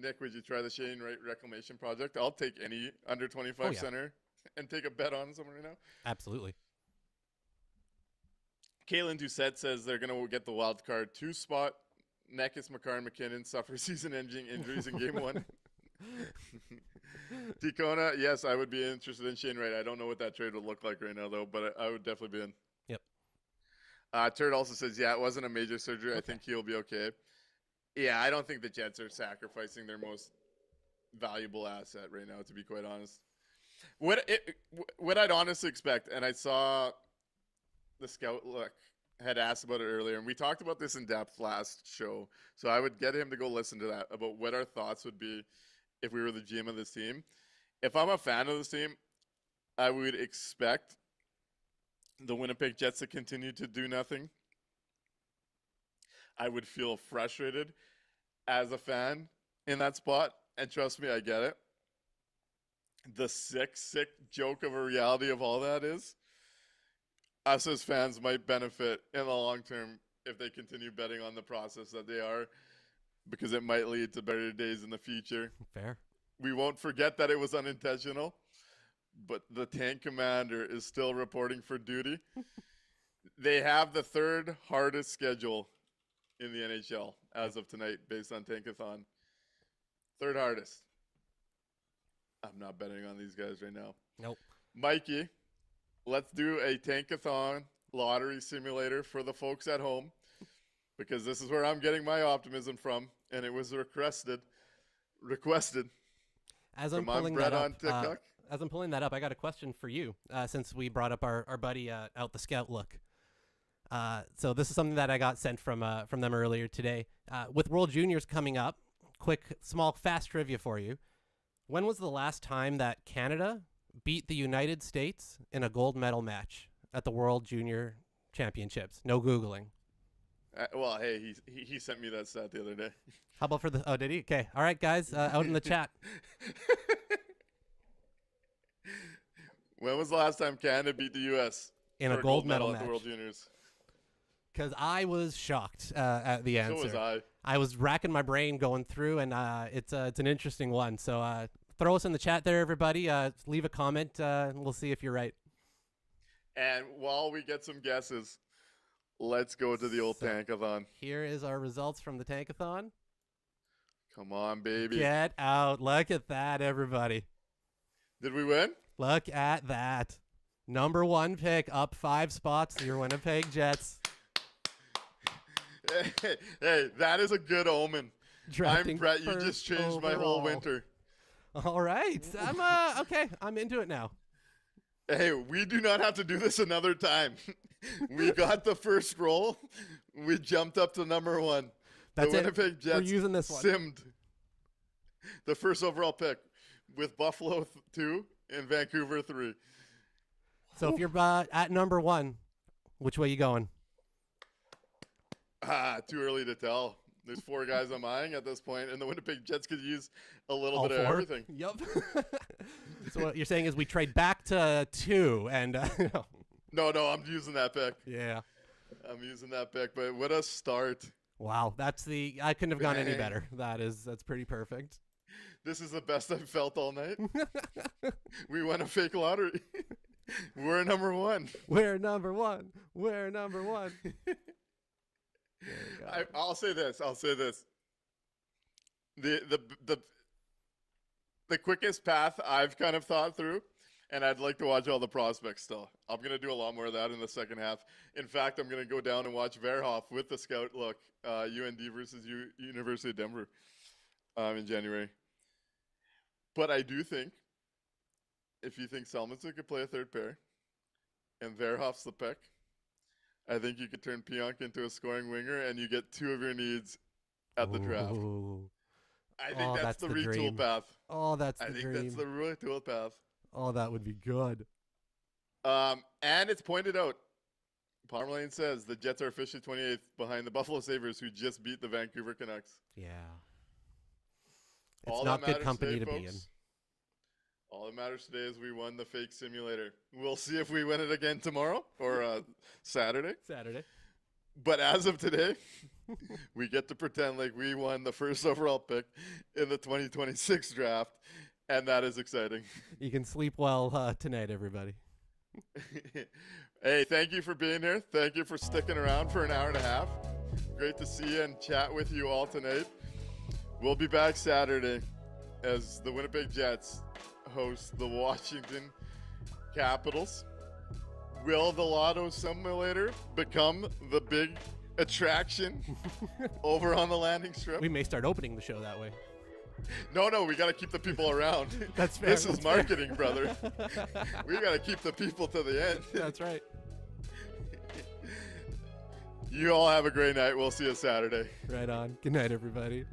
Nick, would you try the Shane Wright Reclamation Project? I'll take any under 25 Oh, yeah. center and take a bet on someone right now. Absolutely. Caitlin Doucette says they're going to get the wild card 2 spot. Neckis, McCarr, and McKinnon suffer season-ending injuries in Game 1. Ticona, yes, I would be interested in Shane Wright. I don't know what that trade would look like right now, though, but I would definitely be in. Yep. Turd also says, yeah, it wasn't a major surgery. Okay. I think he'll be okay. Yeah, I don't think the Jets are sacrificing their most valuable asset right now, to be quite honest. What I'd honestly expect, and I saw the scout look had asked about it earlier, and we talked about this in depth last show, so I would get him to go listen to that about what our thoughts would be if we were the GM of this team. If I'm a fan of this team, I would expect the Winnipeg Jets to continue to do nothing. I would feel frustrated as a fan in that spot, and trust me, I get it. The sick joke of a reality of all that is us as fans might benefit in the long term if they continue betting on the process that they are, because it might lead to better days in the future. Fair. We won't forget that it was unintentional, but the tank commander is still reporting for duty. They have the 3rd hardest schedule in the NHL as of tonight based on Tankathon. 3rd hardest. I'm not betting on these guys right now. Nope. Mikey, let's do a Tankathon lottery simulator for the folks at home, because this is where I'm getting my optimism from, and it was requested As I'm from pulling Brett that on up, TikTok. as I'm pulling that up, I got a question for you. Since we brought up our buddy out the scout look. So this is something that I got sent from them earlier today. With World Juniors coming up, quick, small, fast trivia for you. When was the last time that Canada beat the United States in a gold medal match at the World Junior Championships? No Googling. Well, hey, he sent me that stat the other day. How about for the... Oh, did he? Okay. All right, guys, out in the chat. When was the last time Canada beat the U.S. In for a gold medal at match. the World Juniors? Because I was shocked at the answer. So was I. I was racking my brain going through, and it's an interesting one. So throw us in the chat there, everybody. Leave a comment, and we'll see if you're right. And while we get some guesses, let's go to the old Tankathon. Here is our results from the Tankathon. Come on, baby. Get out. Look at that, everybody. Did we win? Look at that. Number 1 pick, up 5 spots, your Winnipeg Jets. Hey, that is a good omen. Drafting I'm Brett. You first just changed my whole overall. winter. All right. I'm okay. I'm into it now. Hey, we do not have to do this another time. We got the first roll. We jumped up to number 1. That's the it. Winnipeg Jets We're using this one. simmed the first overall pick with Buffalo 2 and Vancouver 3. So if you're at number 1, which way you going? Too early to tell. There's 4 guys I'm eyeing at this point, and the Winnipeg Jets could use a little All bit of 4? everything. Yep. So what you're saying is we trade back to 2, and No, I'm using that pick. yeah. I'm using that pick, but what a start. Wow, I couldn't have gone any better. That's pretty perfect. This is the best I've felt all night. We won a fake lottery. We're number 1. We're number 1. We're number 1. There you go. I'll say this. The quickest path I've kind of thought through, and I'd like to watch all the prospects still. I'm going to do a lot more of that in the second half. In fact, I'm going to go down and watch Verhoff with the scout look, UND versus University of Denver in January. But I do think if you think Selmanson could play a third pair and Verhoff's the pick, I think you could turn Pionk into a scoring winger and you get 2 of your needs at the draft. Ooh. I think that's the retool dream. path. Oh, that's the I think dream. that's the retool path. Oh, that would be good. And it's pointed out Palmerlane says the Jets are officially 28th behind the Buffalo Sabres, who just beat the Vancouver Canucks. Yeah. It's All not that good matters company today, to be in. folks, all that matters today is we won the fake simulator. We'll see if we win it again tomorrow or Saturday. Saturday. But as of today, we get to pretend like we won the first overall pick in the 2026 draft, and that is exciting. You can sleep well tonight, everybody. Hey, thank you for being here. Thank you for sticking around for an hour and a half. Great to see you and chat with you all tonight. We'll be back Saturday as the Winnipeg Jets host the Washington Capitals. Will the Lotto Simulator become the big attraction over on the landing strip? We may start opening the show that way. No, we got to keep the people around. That's fair. This is marketing, brother. We got to keep the people to the end. That's right. You all have a great night. We'll see you Saturday. Right on. Good night, everybody.